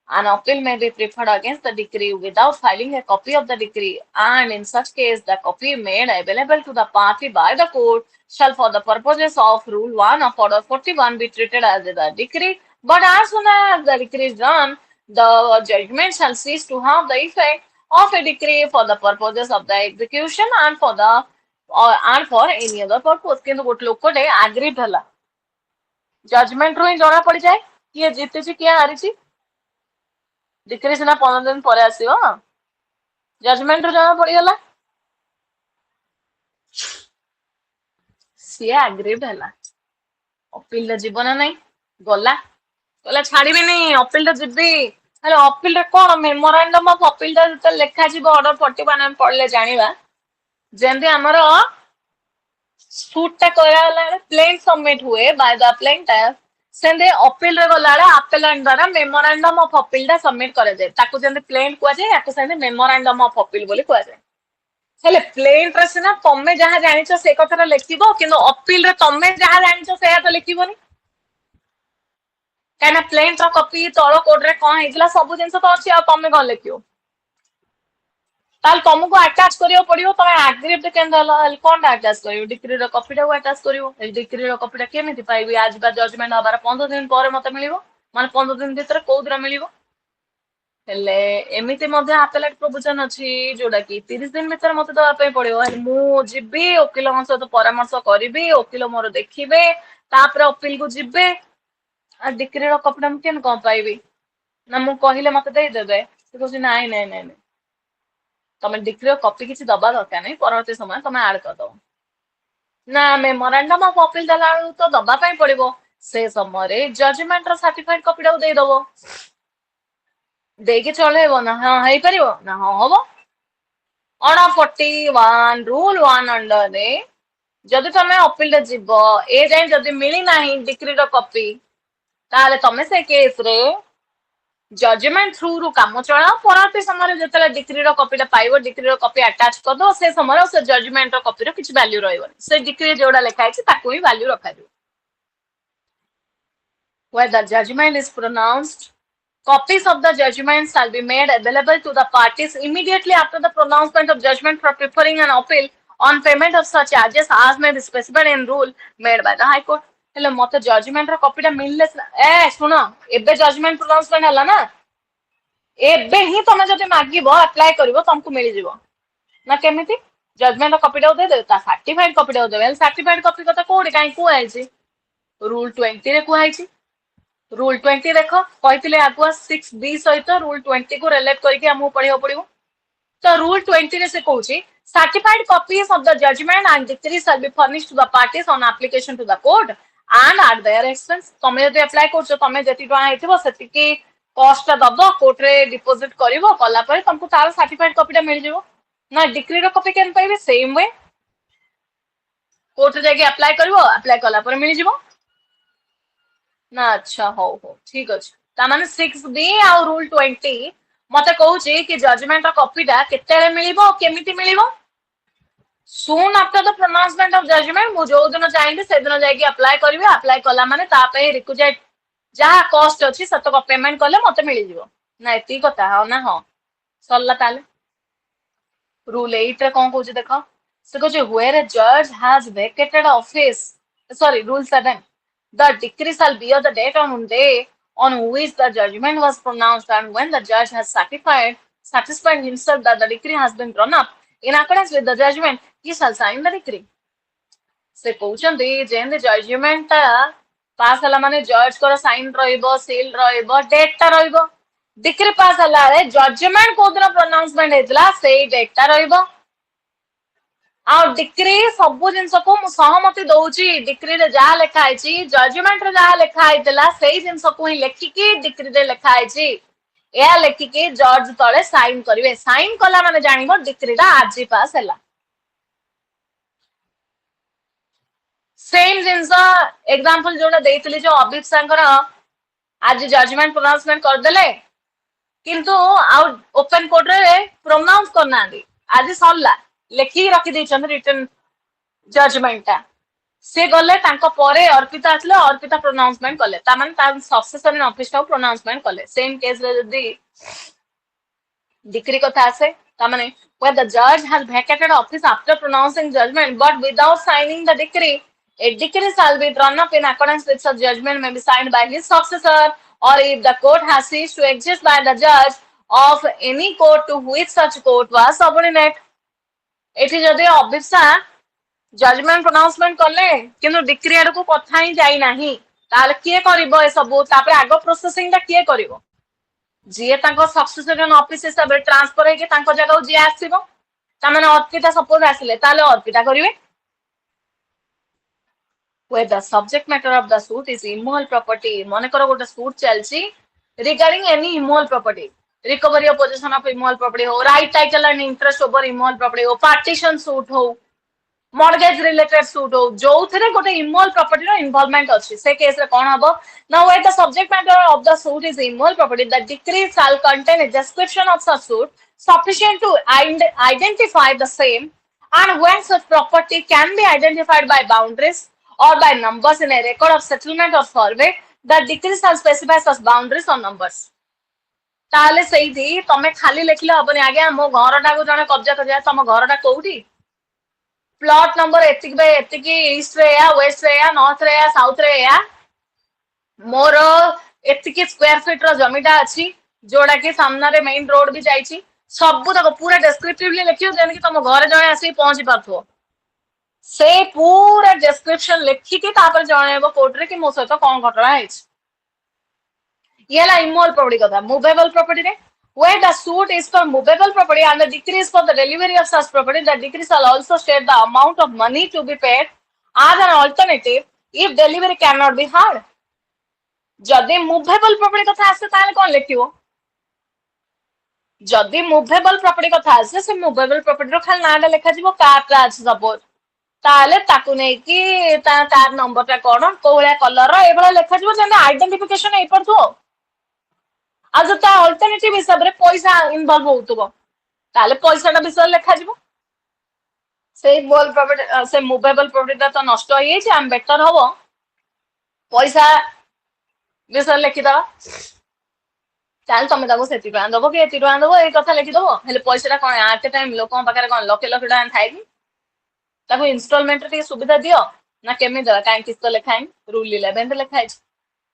An appeal may be preferred against the decree without filing a copy of the decree, and in such case, the copy made available to the party by the court shall, for the purposes of Rule 1 of Order 41, be treated as the decree. But as soon as the decree is done, the judgment shall cease to have the effect of a decree for the purposes of the execution and for any other purpose. କିନ୍ତୁ ଗୋଟେ ଲୋକଟେ ଆଗ୍ରିଭ୍ ହେଲା ଜଜମେଣ୍ଟରୁ ହିଁ ଜଣା ପଡିଯାଏ କିଏ ଜିତିଛି କିଏ ହାରିଛି ଡିକ୍ରି ସିନା 15 ଦିନ ପରେ ଆସିବ ଜଜମେଣ୍ଟରୁ ଜଣା ପଡିଗଲା ସିଏ ଆଗ୍ରିଭ୍ ହେଲା ଅପିଲରେ ଯିବ ନା ନାଇଁ ଗଲା କହିଲା ଛାଡିବିନି ଅପିଲରେ ଯିବି ହେଲେ ଅପିଲରେ କଣ ମେମୋରାଣ୍ଡମ ଅଫ ଅପିଲଟା ଯେତେବେଳେ ଲେଖାଯିବ ଅର୍ଡର 41 ଆମେ ପଢିଲେ ଜାଣିବା ଯେମିତି ଆମର ସୁଟଟା କହିଲା ବେଳେ ପ୍ଲେନ୍ ସବମିଟ ହୁଏ ବାଇ ଦ ପ୍ଲେଣ୍ଟିଫ୍ ସେମିତି ଅପିଲରେ ଗଲାବେଳେ ଆପେଲାଣ୍ଟ ଦ୍ୱାରା ମେମୋରାଣ୍ଡମ ଅଫ ଅପିଲଟା ସବମିଟ କରାଯାଏ ତାକୁ ଯେମିତି ପ୍ଲେଣ୍ଟ କୁହାଯାଏ ୟାକୁ ସେମିତି ମେମୋରାଣ୍ଡମ ଅଫ ଅପିଲ ବୋଲି କୁହାଯାଏ ହେଲେ ପ୍ଲେଣ୍ଟରେ ସିନା ତମେ ଯାହା ଜାଣିଛ ସେ କଥାଟା ଲେଖିବ କିନ୍ତୁ ଅପିଲରେ ତମେ ଯାହା ଜାଣିଛ ସେଇଆ ତ ଲେଖିବନି କାହିଁକିନା ପ୍ଲେଣ୍ଟର କପି ତଳ କୋର୍ଟରେ କଣ ହେଇଥିଲା ସବୁ ଜିନିଷ ତ ଅଛି ଆଉ ତମେ କଣ ଲେଖିବ ତାହେଲେ ତମକୁ ଆଟାଚ କରିବାକୁ ପଡିବ ତମେ ଆଗ୍ରିଭ୍ କେମିତି ହେଲା କଣଟା ଆଟାଚ କରିବ ଡିକ୍ରିର କପିଟାକୁ ଆଟାଚ କରିବ ଏଇ ଡିକ୍ରିର କପିଟା କେମିତି ପାଇବି ଆଜି ବା ଜଜମେଣ୍ଟ ହବାର 15 ଦିନ ପରେ ମତେ ମିଳିବ ମାନେ 15 ଦିନ ଭିତରେ କୋଉ ଦିନ ମିଳିବ ହେଲେ ଏମିତି ମଧ୍ୟ ଆପେଲେଟ୍ ପ୍ରୋଭିଜନ ଅଛି ଯୋଉଟା କି 30 ଦିନ ଭିତରେ ମତେ ଦବା ପାଇଁ ପଡିବ ହେଲେ ମୁଁ ଯିବି ଓକିଲଙ୍କ ସହିତ ପରାମର୍ଶ କରିବି ଓକିଲ ମୋର ଦେଖିବେ ତାପରେ ଅପିଲକୁ ଯିବେ ଆଉ ଡିକ୍ରିର କପିଟା ମୁଁ କେମିତି କଣ ପାଇବି ନା ମୁଁ କହିଲେ ମତେ ଦେଇଦେବେ ସେ କହୁଛି ନାଇଁ ନାଇଁ ନାଇଁ ନାଇଁ ତମେ ଡିକ୍ରିର କପି କିଛି ଦବା ଦରକାର ନାହିଁ ପରବର୍ତ୍ତୀ ସମୟ ତମେ ଆଡ କରିଦବ ନା ମେମୋରାଣ୍ଡମ ଅଫ ଅପିଲ ଦେଲା ବେଳକୁ ତ ଦବା ପାଇଁ ପଡିବ ସେ ସମୟରେ ଜଜମେଣ୍ଟର ସାର୍ଟିଫାଇଡ କପିଟାକୁ ଦେଇଦବ ଦେଇକି ଚଳେଇବ ନା ହଁ ହେଇପାରିବ ନା ହଁ ହବ ଅର୍ଡର 41 ରୁଲ 1 ଅଣ୍ଡରରେ ଯଦି ତମେ ଅପିଲରେ ଯିବ ଏ ଯାଏଁ ଯଦି ମିଳିନାହିଁ ଡିକ୍ରିର କପି ତାହେଲେ ତମେ ସେ କେସରେ ଜଜମେଣ୍ଟ ଥ୍ରୁରୁ କାମ ଚଳାଅ ପରବର୍ତ୍ତୀ ସମୟରେ ଯେତେବେଳେ ଡିକ୍ରିର କପିଟା ପାଇବ ଡିକ୍ରିର କପି ଆଟାଚ କରିଦବ ସେ ସମୟରେ ସେ ଜଜମେଣ୍ଟର କପିର କିଛି ଭ୍ୟାଲ୍ୟୁ ରହିବନି ସେ ଡିକ୍ରି ଯୋଉଟା ଲେଖା ହେଇଛି ତାକୁ ହିଁ ଭ୍ୟାଲ୍ୟୁ ରଖାଯିବ where the judgment is pronounced copies of the judgment shall be made available to the parties immediately after the pronouncement of judgment for preferring an appeal on payment of such charges as may be specified in rule made by the high court ହେଲେ ମତେ ଜଜମେଣ୍ଟର କପିଟା ମିଳିଲେ ଶୁଣ ଏବେ judgement ପ୍ରୋନାଉନ୍ସମେଣ୍ଟ ହେଲା ନା ଏବେ ହିଁ ତମେ ଯଦି ମାଗିବ ଆପ୍ଲାଏ କରିବ ତମକୁ ମିଳିଯିବ ନା କେମିତି ଜଜମେଣ୍ଟ କପିଟାକୁ ଦେଇଦେବେ ତା ସାର୍ଟିଫାଇଡ କପିଟାକୁ ଦେବେ ହେଲେ ସାର୍ଟିଫାଇଡ କପି କଥା କୋଉଠି କାହିଁ କୁହାଯାଇଛି ରୁଲ 20 ରେ କୁହାଯାଇଛି ରୁଲ 20 ଦେଖ କହିଥିଲେ ଆଗୁଆ 6B ସହିତ ରୁଲ 20 କୁ ରିଲେଟ କରିକି ଆମକୁ ପଢିବାକୁ ପଡିବ ତ ରୁଲ 20 ରେ ସେ କହୁଛି certified copies of the judgment and decree shall be furnished to the parties on application to the court and at their expense ତମେ ଯଦି ଆପ୍ଲାଏ କରୁଛ ତମେ ଯେତିକି ଟଙ୍କା ହେଇଥିବ ସେତିକି କଷ୍ଟଟା ଦବ କୋର୍ଟରେ ଡିପୋଜିଟ କରିବ କଲା ପରେ ତମକୁ ତାର ସାର୍ଟିଫାଇଡ କପିଟା ମିଳିଯିବ ନା ଡିକ୍ରିର କପି କେମିତି ପାଇବେ ସେମ୍ ୱେ କୋର୍ଟରେ ଯାଇକି ଆପ୍ଲାଏ କରିବ ଆପ୍ଲାଏ କଲା ପରେ ମିଳିଯିବ ନା ଆଚ୍ଛା ହଉ ହଉ ଠିକ ଅଛି ତାମାନେ 6B ଆଉ ରୁଲ 20 ମତେ କହୁଛି କି ଜଜମେଣ୍ଟର କପିଟା କେତେବେଳେ ମିଳିବ କେମିତି ମିଳିବ soon after the pronouncement of judgment ମୁଁ ଯୋଉ ଦିନ ଚାହିଁବି ସେଦିନ ଯାଇକି ଆପ୍ଲାଏ କରିବି ଆପ୍ଲାଏ କଲା ମାନେ ତା ପାଇଁ ରିକ୍ୱିଜିଟ୍ ଯାହା କଷ୍ଟ ଅଛି ସେତକ ପେମେଣ୍ଟ କଲେ ମତେ ମିଳିଯିବ ନା ଏତିକି କଥା ହଁ ନା ହଁ ସରିଲା ତାହେଲେ ରୁଲ 8 ରେ କଣ କହୁଛି ଦେଖ ସେ କହୁଛି where a judge has vacated office sorry rule 7 the decree shall bear the date on day on which the judgment was pronounced and when the judge has satisfied himself that the decree has been drawn up in accordance with the judgment he shall sign the decree ସେ କହୁଛନ୍ତି ଯେମିତି judgement ଟା pass ହେଲା ମାନେ ଜଜଙ୍କର sign ରହିବ seal ରହିବ ଡେଟଟା ରହିବ decree pass ହେଲା ବେଳେ ଜଜମେଣ୍ଟ କୋଉ ଦିନ ପ୍ରୋନାଉନ୍ସମେଣ୍ଟ ହେଇଥିଲା ସେଇ ଡେଟଟା ରହିବ ଆଉ ଡିକ୍ରି ସବୁ ଜିନିଷକୁ ମୁଁ ସହମତି ଦଉଛି ଡିକ୍ରିରେ ଯାହା ଲେଖା ହେଇଛି ଜଜମେଣ୍ଟରେ ଯାହା ଲେଖା ହେଇଥିଲା ସେଇ ଜିନିଷକୁ ହିଁ ଲେଖିକି ଡିକ୍ରିରେ ଲେଖା ହେଇଛି ଏହା ଲେଖିକି ଜଜ ତଳେ ସାଇନ କରିବେ ସାଇନ କଲା ମାନେ ଜାଣିବ ଡିକ୍ରିଟା ଆଜି ପାସ୍ ହେଲା सेम जिनस एग्जांपल जोटा देइतली जो अभिप सांकर आज जजमेंट प्रोनाउंसमेंट कर देले किंतु आउ ओपन कोर्ट रे प्रोनाउंस करना आज सरला लेखि रखी दैछन रिटन जजमेंट ता से गले तांको परे अर्पिता आसले अर्पिता प्रोनाउंसमेंट कले ता माने ता successor in office tau pronouncement कले सेम केस रे जदी डिक्री कथा आसे ता माने where the judge has vacated office after pronouncing judgment but without signing the decree, a decree shall be drawn up in accordance with such judgment may be signed by his successor, or if the court has ceased to exist by the judge of any court to which such court was subordinate. एठी जदि अभिप्सा judgement pronouncement कले किंतु decree आड़ को कथा ही जाई नाही ताले किए करिवो ए सब तापर आगो प्रोसेसिंग ता किए करिवो जी तांको सक्सेसर इन ऑफिस हिसाब रे ट्रांसफर हे के तांको जगह जी आसीबो ता माने अर्पिता सपोज आसिले ताले अर्पिता करिवे where the subject matter of the suit is immoral property मने करो गोटे suit चलची regarding any immoral property recovery of possession of immoral property हो right title and interest over immoral property हो partition suit हो mortgage related suit हो जो थे गोटे immoral property रो involvement अच्छी से केस रे कौन हबो now where the subject matter of the suit is immoral property the decree shall contain a description of such suit sufficient to identify the same and when such property can be identified by boundaries or by numbers in a record of settlement or survey the decree shall specify such boundaries or numbers ताले सही थी तमे खाली लिखले हबनी आगे मो घरटा को जने कब्जा कर जाय तम घरटा कोउठी प्लॉट नंबर एतिक बे एतिक ईस्ट रे या वेस्ट रे या नॉर्थ रे या साउथ रे या मोर एतिक स्क्वायर फीट रो जमीटा अछि जोडा के सामना रे मेन रोड भी जाईची सब तक पूरा डिस्क्रिप्टिवली लिखियो जेन कि तम घर जणे आसी पहुंची पाथो से पूरा डिस्क्रिप्शन लिखि के तापर जणेबो कोर्ट रे कि मो सहित कोन घटना हैछ ये ला इमोरल प्रॉपर्टी कथा मूवेबल प्रॉपर्टी रे where the suit is for movable property and the decree is for the delivery of such property the decree shall also state the amount of money to be paid as an alternative if delivery cannot be heard जदि movable property कथा आसे ताले कोन लिखियो जदि movable property कथा आसे से movable property रो खाली नाडा लिखा जिवो कार आज सपोज ताले ताकू नै कि ता कार नंबर ता कोन कोळ्या कलर रो एबला लिखा जिवो जेने आइडेंटिफिकेशन ए पड़थो आज ता अल्टरनेटिव हिसाब रे पैसा इन्वॉल्व होतबो ताले पैसा ता विषय लिखा जिवो से मूवेबल प्रॉपर्टी से मूवेबल प्रॉपर्टी ता तो नष्ट होई छै हम बेटर हबो पैसा विषय लिखि दबा चाल तमे ताको सेति पान दबो के एति पान दबो ए कथा लिखि दबो हेले पैसा ता कोन आटे टाइम लोकन पाकर कोन लके लके टाइम थाइ कि ताको इंस्टॉलमेंट रे सुविधा दियो ना केमे दबा काई किस्त लिखाई रूल 11 रे लिखाई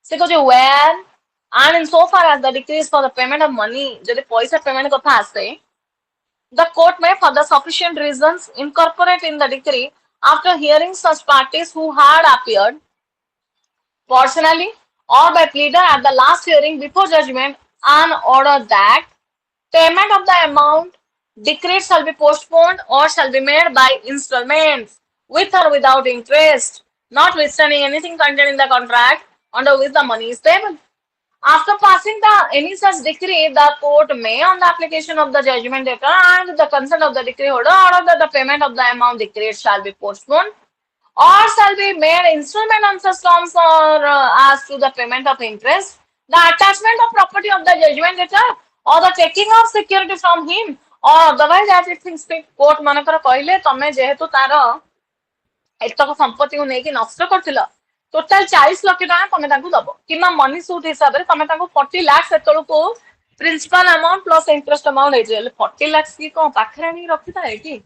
से को जो where and in so far as the decree is for the payment of money जदि पैसा पेमेंट कथा आसे the court may for the sufficient reasons incorporate in the decree after hearing such parties who had appeared personally or by pleader at the last hearing before judgment an order that payment of the amount decreed shall be postponed or shall be made by installments with or without interest notwithstanding anything contained in the contract under which the money is payable. After passing any such decree, the court may, on the application of the judgment debtor and the consent of the decree holder, order that the payment of the amount decreed shall be postponed or shall be made installment on such terms or as to the payment of interest, the attachment of property of the judgment debtor, or the taking of security from him, or otherwise as it thinks fit. Court मानकर कहले तमे जेहेतु तार एतक संपत्ति को नेकी नष्ट करथिला total 40 lakh टका तमे ताकू दबो किना मनी सूट हिसाब रे तमे ताकू 40 लाख सेतळो को principal amount plus interest amount हे जे 40 लाख की को पाखरे नहीं रखिता है कि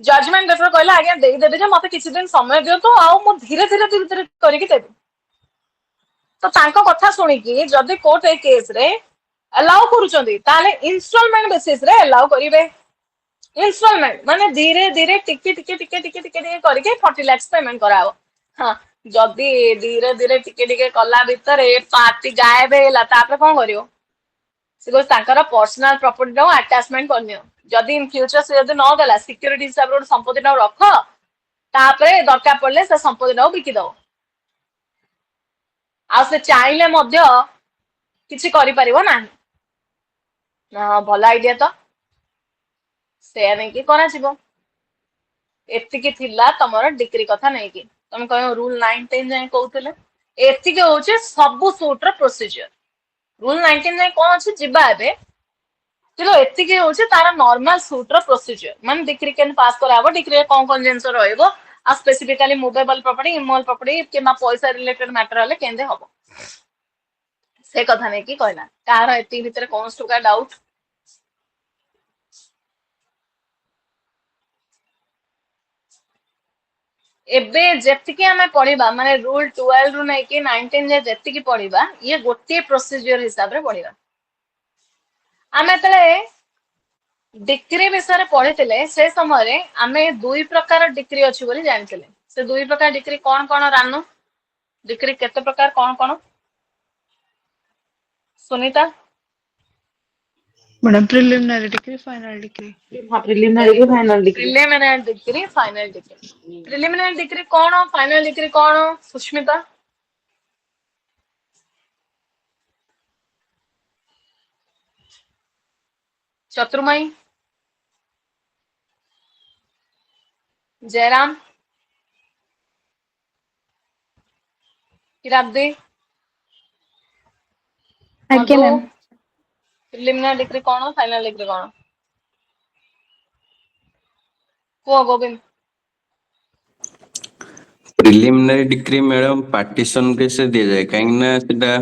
जजमेंट डेटर कहला आगे दे देबे जे मते किछि दिन समय दियो तो आ मो धीरे धीरे करि के देबे तो तांको कथा सुनी कि जदि कोर्ट ए केस रे अलाउ करूचंदी ताले इंस्टॉलमेंट बेसिस रे अलाउ करिवे इंस्टॉलमेंट माने धीरे धीरे टिके टिके टिके टिके टिके करके 40 लाख पेमेंट कराओ हां जदि धीरे धीरे टिके टिके कला भीतर पार्टी गायब हेला तापर कोन करियो से को ताकर पर्सनल प्रॉपर्टी नो अटैचमेंट करनियो जदि इन फ्यूचर से जदि न गला सिक्योरिटी हिसाब रो संपत्ति नो रख तापर दरकार पड़ले से संपत्ति नो बिकि दो आ से चाहिले मध्य किछि करि परिबो नाही ना भला आईडिया तो से नै कि करा छिबो एतिकी थिला तमरो डिग्री कथा नै कि तुम कह रूल 19 जाए कहते एति हूँ सबू सुट प्रोसीजर रूल 19 जाए कौन अच्छे जीवा ए एतिकी हूँ तार नॉर्मल सुट प्रोसीजर मान डिग्री के पास कराब डिग्री कौन कौन जिन आ specifically movable property immovable property कि पैसा रिलेटेड मैटर हेले केंदे हम से कथा नहीं कि कहला कार एति भितर कौन टुका डाउट एबे जेतिकी आमे पढ़िबा माने रूल 12 रु नै कि 19 जे जेतिकी पढ़िबा ये गोटे प्रोसीजर हिसाब रे पढ़िबा आमे तले डिग्री विषय पढ़ी से समय आमे दुई प्रकार डिग्री अच्छी बोली जानते से दुई प्रकार डिग्री कौन कौन रानू डिग्री केते प्रकार कौन कौन Sunita
madam preliminary decree final decree
हाँ प्रिलिमिनरी की final decree
preliminary decree final decree preliminary decree कौन फाइनल डिग्री कौन सुष्मिता चतुर्मयी जयराम किराब्दी
आज्ञा मैम
प्रिलिमिनरी डिग्री कौन फाइनल डिग्री कौन कुह Govind
preliminary decree madam partition कैसे दिया जाए कहीं ना सेटा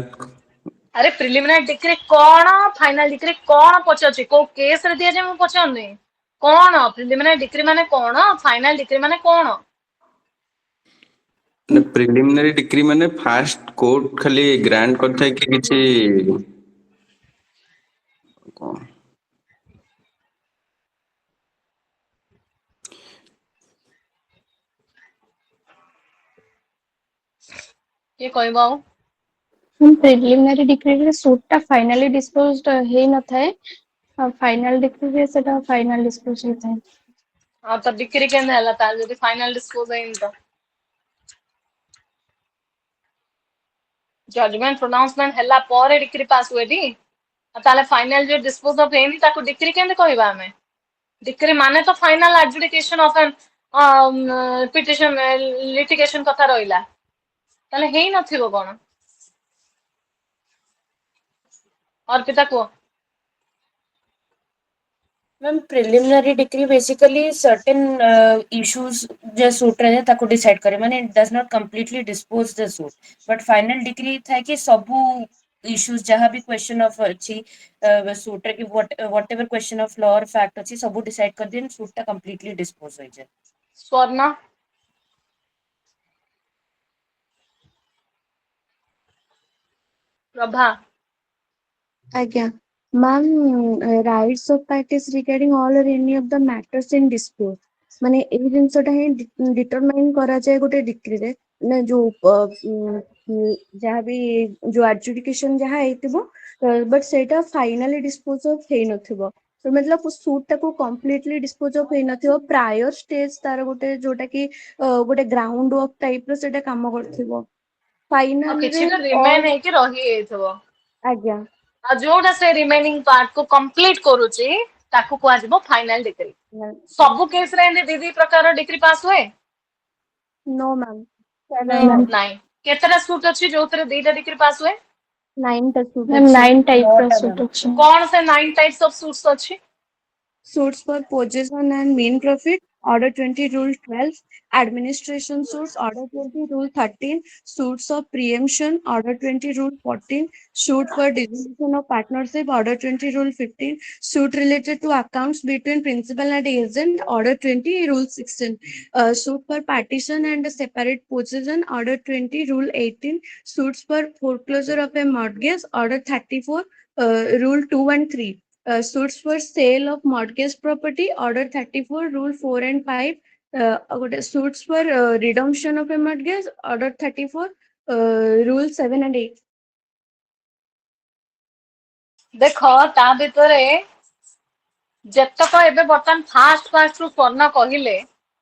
अरे प्रिलिमिनरी डिग्री कौन फाइनल डिग्री कौन पचार को केस रे दिया जाए मैं पचारनी कौन प्रिलिमिनरी डिग्री माने कौन फाइनल डिग्री माने कौन
प्रिलिमिनरी डिग्री माने फास्ट कोर्ट खाली ग्रांट करता है कि किसी कौन
ये कहबा
प्रिलिमिनरी डिग्री रे सूटटा फाइनली डिस्पोज्ड हे न थाए फाइनल डिग्री रे सेटा फाइनल डिस्पोज हे थाए
हाँ तो डिग्री केंदे हला तार जदी फाइनल डिस्पोज है तो जजमेंट प्रोनाउंसमेंट हला पर डिग्री पास हुए दी ताले फाइनल जो डिस्पोज ऑफ हेनी ताको डिग्री केंदे कहबा हमें डिग्री माने तो final adjudication of an petition litigation कथा रहिला ताले हेई नथिबो कोन और पिता को
ma'am preliminary decree basically certain issues जो सूट रहे ताको डिसाइड करे माने it does not completely dispose the suit but final decree था कि सबू इश्यूज जहाँ भी क्वेश्चन ऑफ अच्छी सूट की व्हाटएवर क्वेश्चन ऑफ लॉ और फैक्ट अच्छी सबू डिसाइड कर दिन सूटटा कंप्लीटली डिस्पोज हो जाए
Swarna Prabha
Again, ma'am, rights of parties regarding all or any of the matters in dispute. माने एई जिनसटा ही डिटरमाइन करा जाए गोटे डिग्री रे ना जो जहाँ भी जो एडजुडिकेशन जहाँ हेतिबो बट सेटा फाइनली डिस्पोज ऑफ हे नथिबो तो मतलब उस सूट टाको कंप्लीटली डिस्पोज ऑफ हे नथिबो प्रायर स्टेज तार गोटे जोटा कि गोटे ग्राउंड वर्क टाइप रो सेटा काम करथिबो फाइनल
किछि तो रिमेन है कि रही एथबो
आज्ञा
आ जोटा से रिमेनिंग पार्ट को कंप्लीट करूची ताको को आजबो फाइनल डिग्री सब केस रे एंड दीदी प्रकार डिग्री पास हुए
नो मैम
नहीं केतरा सूट अछि जो तरे दीटा डिग्री पास हुए
9 टा सूट
मैम 9 टाइप का सूट अछि
कौन से 9 टाइप्स ऑफ सूट्स अछि
suits for possession and mean profit order 20 rule 12 administration suits order 20 rule 13 suits of preemption order 20 rule 14 suit for dissolution of partnership order 20 rule 15 suit related to accounts between principal and agent order 20 rule 16 suit for partition and separate possession order 20 rule 18 suits for foreclosure of a mortgage order 34 rule 2 and 3 suits for sale of mortgage property order 34 rule 4 and 5 suits for redemption of a mortgage order 34 rule 7 and 8
देखो ता भितरे जतक एबे बर्तन fast रु स्वर्ण कहिले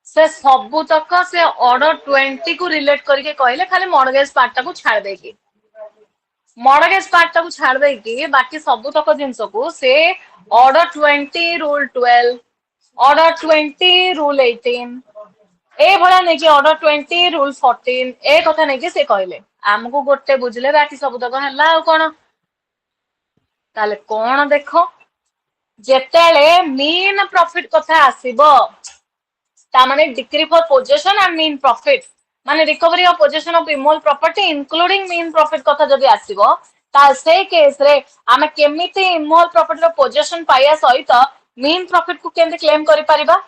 से सबु तक से ऑर्डर 20 को रिलेट करके कहले खाली मॉर्गेज पार्ट को छाड़ देकी मॉर्गेज पार्ट को छाड़ देकी बाकी सबु तक जिंस को से ऑर्डर 20 रूल 12 ऑर्डर 20 रूल 18 ए भला नहीं कि ऑर्डर 20 रूल 14 ए कथा नहीं कि से कहले आमको गोटे बुझले बाकी सब तक हला आ कोन ताले कोन देखो जेतेले मीन प्रॉफिट कथा आसीबो ता माने डिक्री फॉर पोजीशन एंड मीन प्रॉफिट माने recovery of possession of immovable property including मीन प्रॉफिट कथा जदी आसीबो ता से केस रे आमे केमिति इमोल प्रॉपर्टी रो पोजीशन पाया सहित मीन प्रॉफिट को केंदे क्लेम करि परिबा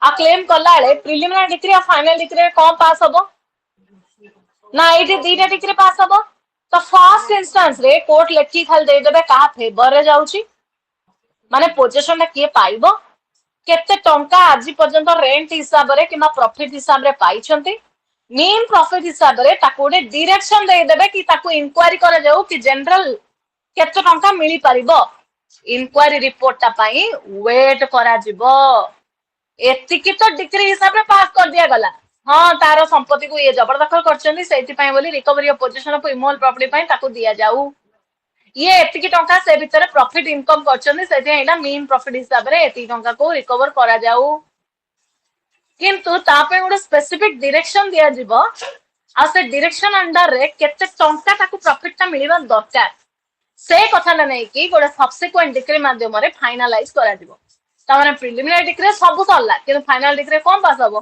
आ क्लेम कला बेले प्रिलिमिनरी डिग्री और फाइनल डिग्री रे कोन पास हबो ना एटी दीटा डिग्री पास हबो तो फर्स्ट इंस्टेंस रे कोर्ट लेखी खाली दे देबे का फेवर रे जाउची माने पोजीशन किए पाइबो केते टंका आज पर्यंत रेंट हिसाब रे किमा प्रॉफिट हिसाब रे पाइछंती मीन प्रॉफिट हिसाब रे ताको गोटे डायरेक्शन दे देबे कि ताको इंक्वायरी करे जाऊ कि जनरल केते टंका मिली परिबो इंक्वायरी रिपोर्ट ता पई वेट करा जिवो एतिकी तो डिग्री हिसाब रे पास कर दिया गला हाँ तार संपत्ति को ये जबरदखल करछंती सेति पई बोली recovery of possession of immovable property पई ताको दिया जाऊ ये एतिकी टंका से भितर प्रॉफिट इनकम करछंती सेति एटा मीन प्रॉफिट हिसाब रे एतिकी टंका को रिकवर करा जाऊ किंतु तापे गोटे स्पेसिफिक डायरेक्शन दिया जिवो आ से डायरेक्शन अंडर रे केते टंका ताको प्रॉफिट ता मिलिबा दरकार से कथा ना नै कि गोटे सब्सिक्वेंट डिग्री माध्यम रे फाइनलाइज करा जिवो ता माने प्रिलिमिनरी डिग्री सब सरला किंतु फाइनल डिग्री कोन पास हबो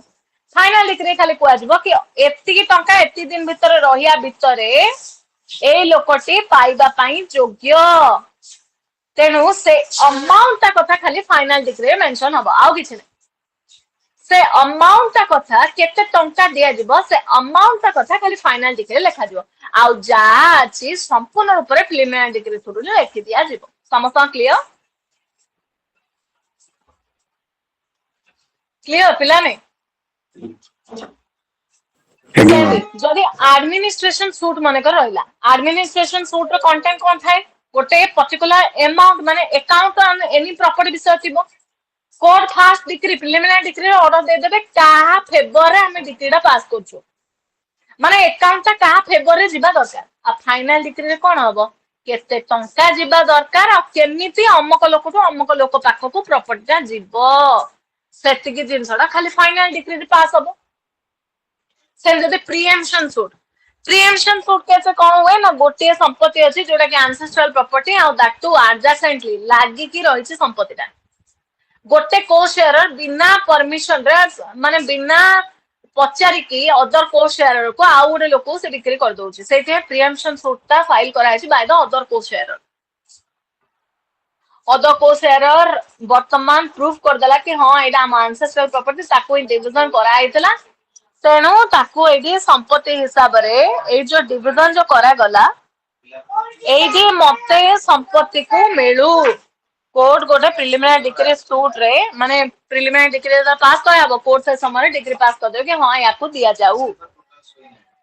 फाइनल डिग्री खाली कुआ जिवो कि एतिकी टंका एति दिन भितर रहिया भितरे ए लोकटी पाइबा पई योग्य तेनु से अमाउंट ता कथा खाली फाइनल डिग्री मेंशन हबो आउ किछ नै से अमाउंट ता कथा केते टंका दिया जिवो से अमाउंट ता कथा खाली फाइनल डिग्री लिखा जिवो आउ जा अछि संपूर्ण रूप रे प्रिलिमिनरी डिग्री थ्रू लिखि दिया जिवो समस्त क्लियर क्लियर पिला नै जदि एडमिनिस्ट्रेशन सूट मन कर रहिला एडमिनिस्ट्रेशन सूट रो कंटेंट कोन थाए गोटे पर्टिकुलर अमाउंट माने अकाउंट ऑन एनी प्रॉपर्टी विषय थिबो court first decree preliminary decree order दे देबे का फेवर रे हमें डिग्रीटा पास करछु माने अकाउंट ता का फेवर रे जिबा दरकार आ फाइनल डिग्री रे कोन हबो केते टंका जिबा दरकार आ केमिति अमक लोक तो अमक लोक पाखो को प्रॉपर्टीटा जिवो सेतिकी जिनसडा खाली फाइनल डिग्री रे पास हबो सेम जदि प्रीएम्पशन सूट कैसे कौन हुए ना गोटे संपत्ति अछि जोटा कि एंसेस्ट्रल प्रॉपर्टी आ दैट टू एडजेसेंटली लागी की रहिछि संपत्तिटा गोटे को शेयरर बिना परमिशन रे माने बिना पचारि की अदर को शेयरर को आ गोटे लोक से डिक्री कर दोछि सेते प्रीएम्पशन सूटटा फाइल करा अछि बाय द अदर को शेयरर अदर को शेयरर वर्तमान प्रूफ कर देला कि हां एटा हम एंसेस्ट्रल प्रॉपर्टी ताको डिवीजन करा आइतला तेणु ताको एडी संपत्ति हिसाब रे ए जो डिवीजन जो करा गला एडी मते संपत्ति को मिलू कोर्ट गोटे प्रिलिमिनरी डिग्री सूट रे माने प्रिलिमिनरी डिग्री दा पास कराबो कोर्ट से समय डिग्री पास कर दे कि हां याको दिया जाऊ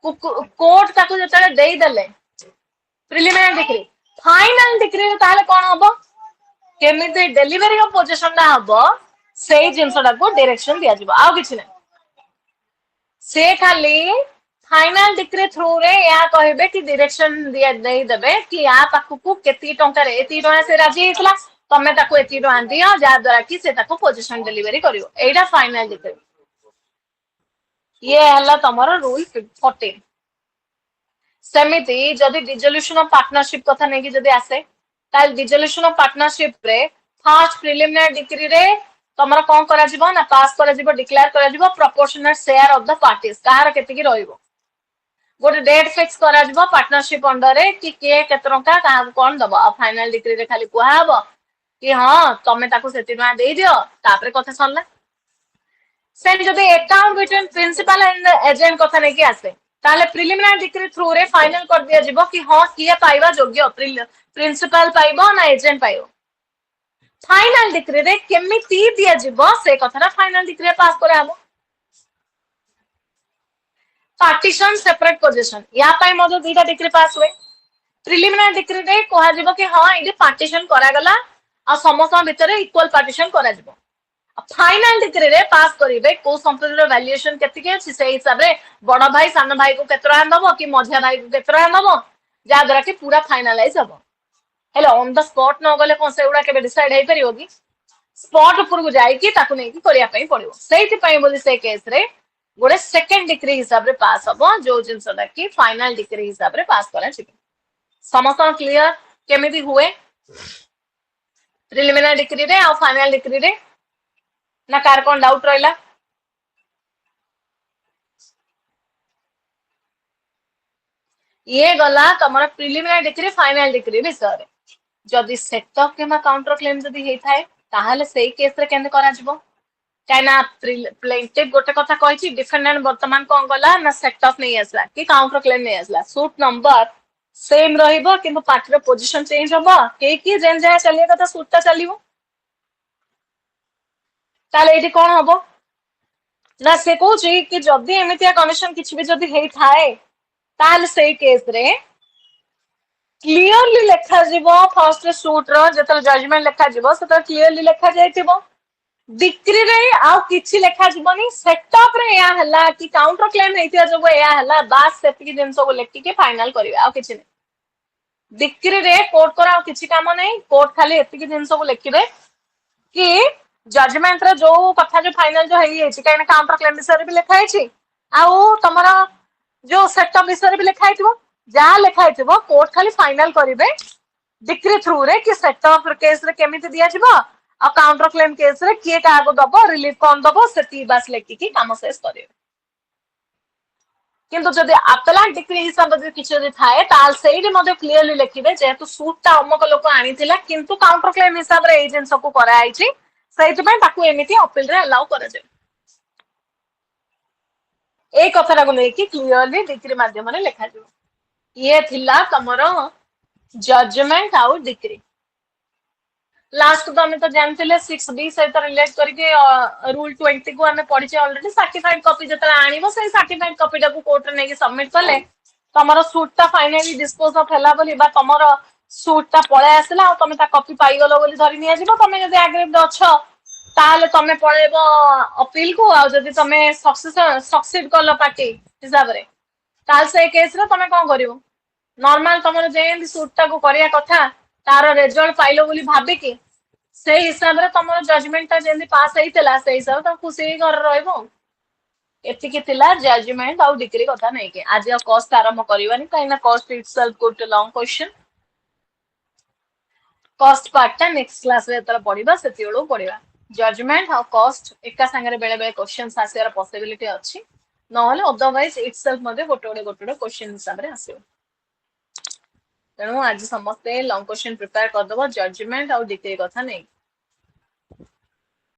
कोर्ट ताको जतले देई देले प्रिलिमिनरी डिग्री फाइनल डिग्री ताले कोन हबो केमिति डिलीवरी ऑफ पोजीशन ना हबो सेही जिंसडा को डायरेक्शन दिया जिवो आ किछ नै से खाली फाइनल डिग्री थ्रू रे या कहबे कि डायरेक्शन दिया दे देबे कि या पाखु को केती टंका रे एती टंका से राजी हेतला तमे ताको एती टंका दियो जा द्वारा कि से ताको पोजीशन डिलीवरी करियो एटा फाइनल डिग्री ये हला तमरो रूल 14 सेमिति जदी डिसोल्यूशन ऑफ पार्टनरशिप कथा नै कि जदी आसे ताल डिसोल्यूशन ऑफ पार्टनरशिप रे फर्स्ट प्रिलिमिनरी डिग्री रे तमरा कोन करा जिवो ना पास करा जिवो डिक्लेयर करा जिवो proportional share of the parties कहार केते की रहइबो गोटे डेट फिक्स करा जिवो पार्टनरशिप अंडर रे कि के केते टंका कहा कोन दबो आ फाइनल डिग्री रे खाली कुहा हबो कि हां तमे ताको सेति टंका देई दियो तापरे कथा सनला से जदी account between principal and agent कथा नै कि आसे ताले प्रिलिमिनरी डिग्री थ्रू रे फाइनल कर दिया जिवो कि हां किए पाइबा योग्य प्रिंसिपल पाइबो ना एजेंट पाइबो फाइनल डिग्री रे केमिति दिया जिवो से कथरा फाइनल डिग्री पास करे हबो पार्टीशन सेपरेट पोजीशन या पाई मधु दुईटा डिग्री पास हुए प्रिलिमिनरी डिग्री रे कोहा जिवो कि हां इडी पार्टीशन करा गला आ समस्त भीतर इक्वल पार्टीशन करा जिवो फाइनल डिग्री रे पास करिवे को संपत्ति रो वैल्यूएशन केते के अछि से हिसाब रे बड़ भाई सान भाई को केतरा दबो कि मझिया भाई को केतरा दबो जा द्वारा कि पूरा फाइनलाइज हबो हेलो ऑन द स्पॉट न गले कोन से उडा के डिसाइड हेई परियोगी स्पॉट ऊपर को जाई कि ताकू नै कि करिया पई पड़ियो सेति पई बोली से केस रे गोटे सेकेंड डिग्री हिसाब रे पास हम जो जिनसटा कि फाइनल डिग्री हिसाब रे पास करा समस्त क्लियर केमिति हुए प्रिलिमिनरी डिग्री रे और फाइनल डिग्री रे ना कार कौन डाउट रहा ये गला तुम प्रिलिमिनरी डिग्री फाइनल डिग्री विषय जदि सेटअप किंबा काउंटर क्लेम जदि हेइथाय ताहाले सेही केस रे केंदे करा जिवो काइना प्लेंटिव गोटे कथा कहिछि डिफेंडेंट वर्तमान कोन गला ना सेटअप नहीं आसला कि काउंटर क्लेम नहीं आसला सूट नंबर सेम रहइबो किंतु पार्टी रो पोजीशन चेंज होबो के जेन जाय चलिए कथा सूटटा चलिबो ताले एठी कोन होबो ना से कहूछि कि जदि एमितिया कंडीशन किछि भी जदि हेइथाय ताले सेही केस रे क्लियरली लेखा जीवो फर्स्ट सूट रो जतल जजमेंट लेखा जीवो सेतल क्लियरली लेखा जायतिबो डिक्री रे आउ किछि लेखा जीवनी सेटअप रे या हला कि काउंटर क्लेम हेतिया जब या हला बास सेति जिंस को लेखि के फाइनल करबे आउ किछि नै डिक्री रे कोर्ट करा किछि काम नै कोर्ट खाली एति जिंस को लेखिबे कि जजमेंट रे जो कथा जो फाइनल जो हेई छै काइना काउंटर क्लेम विषय भी लेखा छै आउ तमरा जो सेटअप विषय भी लेखा हैतिबो जहाँ लिखा है कोर्ट खाली फाइनल करेंगे डिक्री थ्रू रे कि सेटअप केस रे केमिति दिया जिवो आ काउंटर क्लेम केस रे किए कागो दबो रिलीफ कोन दबो सेती बास लेखि कि काम शेष करिवे किंतु जदि अपेलांट डिक्री हिसाब से किछ जदि थाए ताल सेही मध्ये क्लियरली लिखिबे जेतु सूटटा अमक लोक आनिथिला किंतु काउंटर क्लेम हिसाब रे एजेंट सबको करा आइछि सेहित पय ताकू एमिति अपील रे अलाउ करा जाय ए कथरा को लेकि क्लियरली डिक्री माध्यम रे लिखा जाय ये थिला तमरो जजमेंट आउ डिक्री लास्ट तो हमें तो जानते 6B सहित रिलेट करके रूल 20 को हमें पढ़ी ऑलरेडी सर्टिफाइड कॉपी जतला आनिबो से सर्टिफाइड कॉपी टाको कोर्ट रे नेकी सबमिट करले तमरो सूटटा फाइनली डिस्पोज ऑफ हला बोली बा तमरो सूटटा पळे आसला और तमे ता कॉपी पाई गलो बोली धरि निया जिवो तमे जदि एग्रीड अछो ताले तमे पळेबो अपील को आ जदि तमे सक्सेड करलो पार्टी हिसाब रे ताल से केस रे तमे कोन करिवो नॉर्मल तमरो जेंदी सूटटा को करिया कथा तार रिजल्ट पाइलो बोली भाबे कि से हिसाब रे तमरो जजमेंट ता जेंदी पास हेइतला से हिसाब ता खुशी घर रहइबो एतिकी थिला जजमेंट आउ डिग्री कथा नै के आज कॉस्ट आरंभ करिवानी काइना cost itself good long question cost part next class रे तला पढिबा सेतिळो पढिबा जजमेंट और कॉस्ट एका संगे बेले बेले क्वेश्चंस आसियार पॉसिबिलिटी अछि नहले अदरवाइज इटसेल्फ मध्ये गोटे गोटे क्वेश्चन हिसाब रे आसियो तेणु आज समस्ते लॉन्ग क्वेश्चन प्रिपेयर कर दबो जजमेंट और डिग्री कथा नै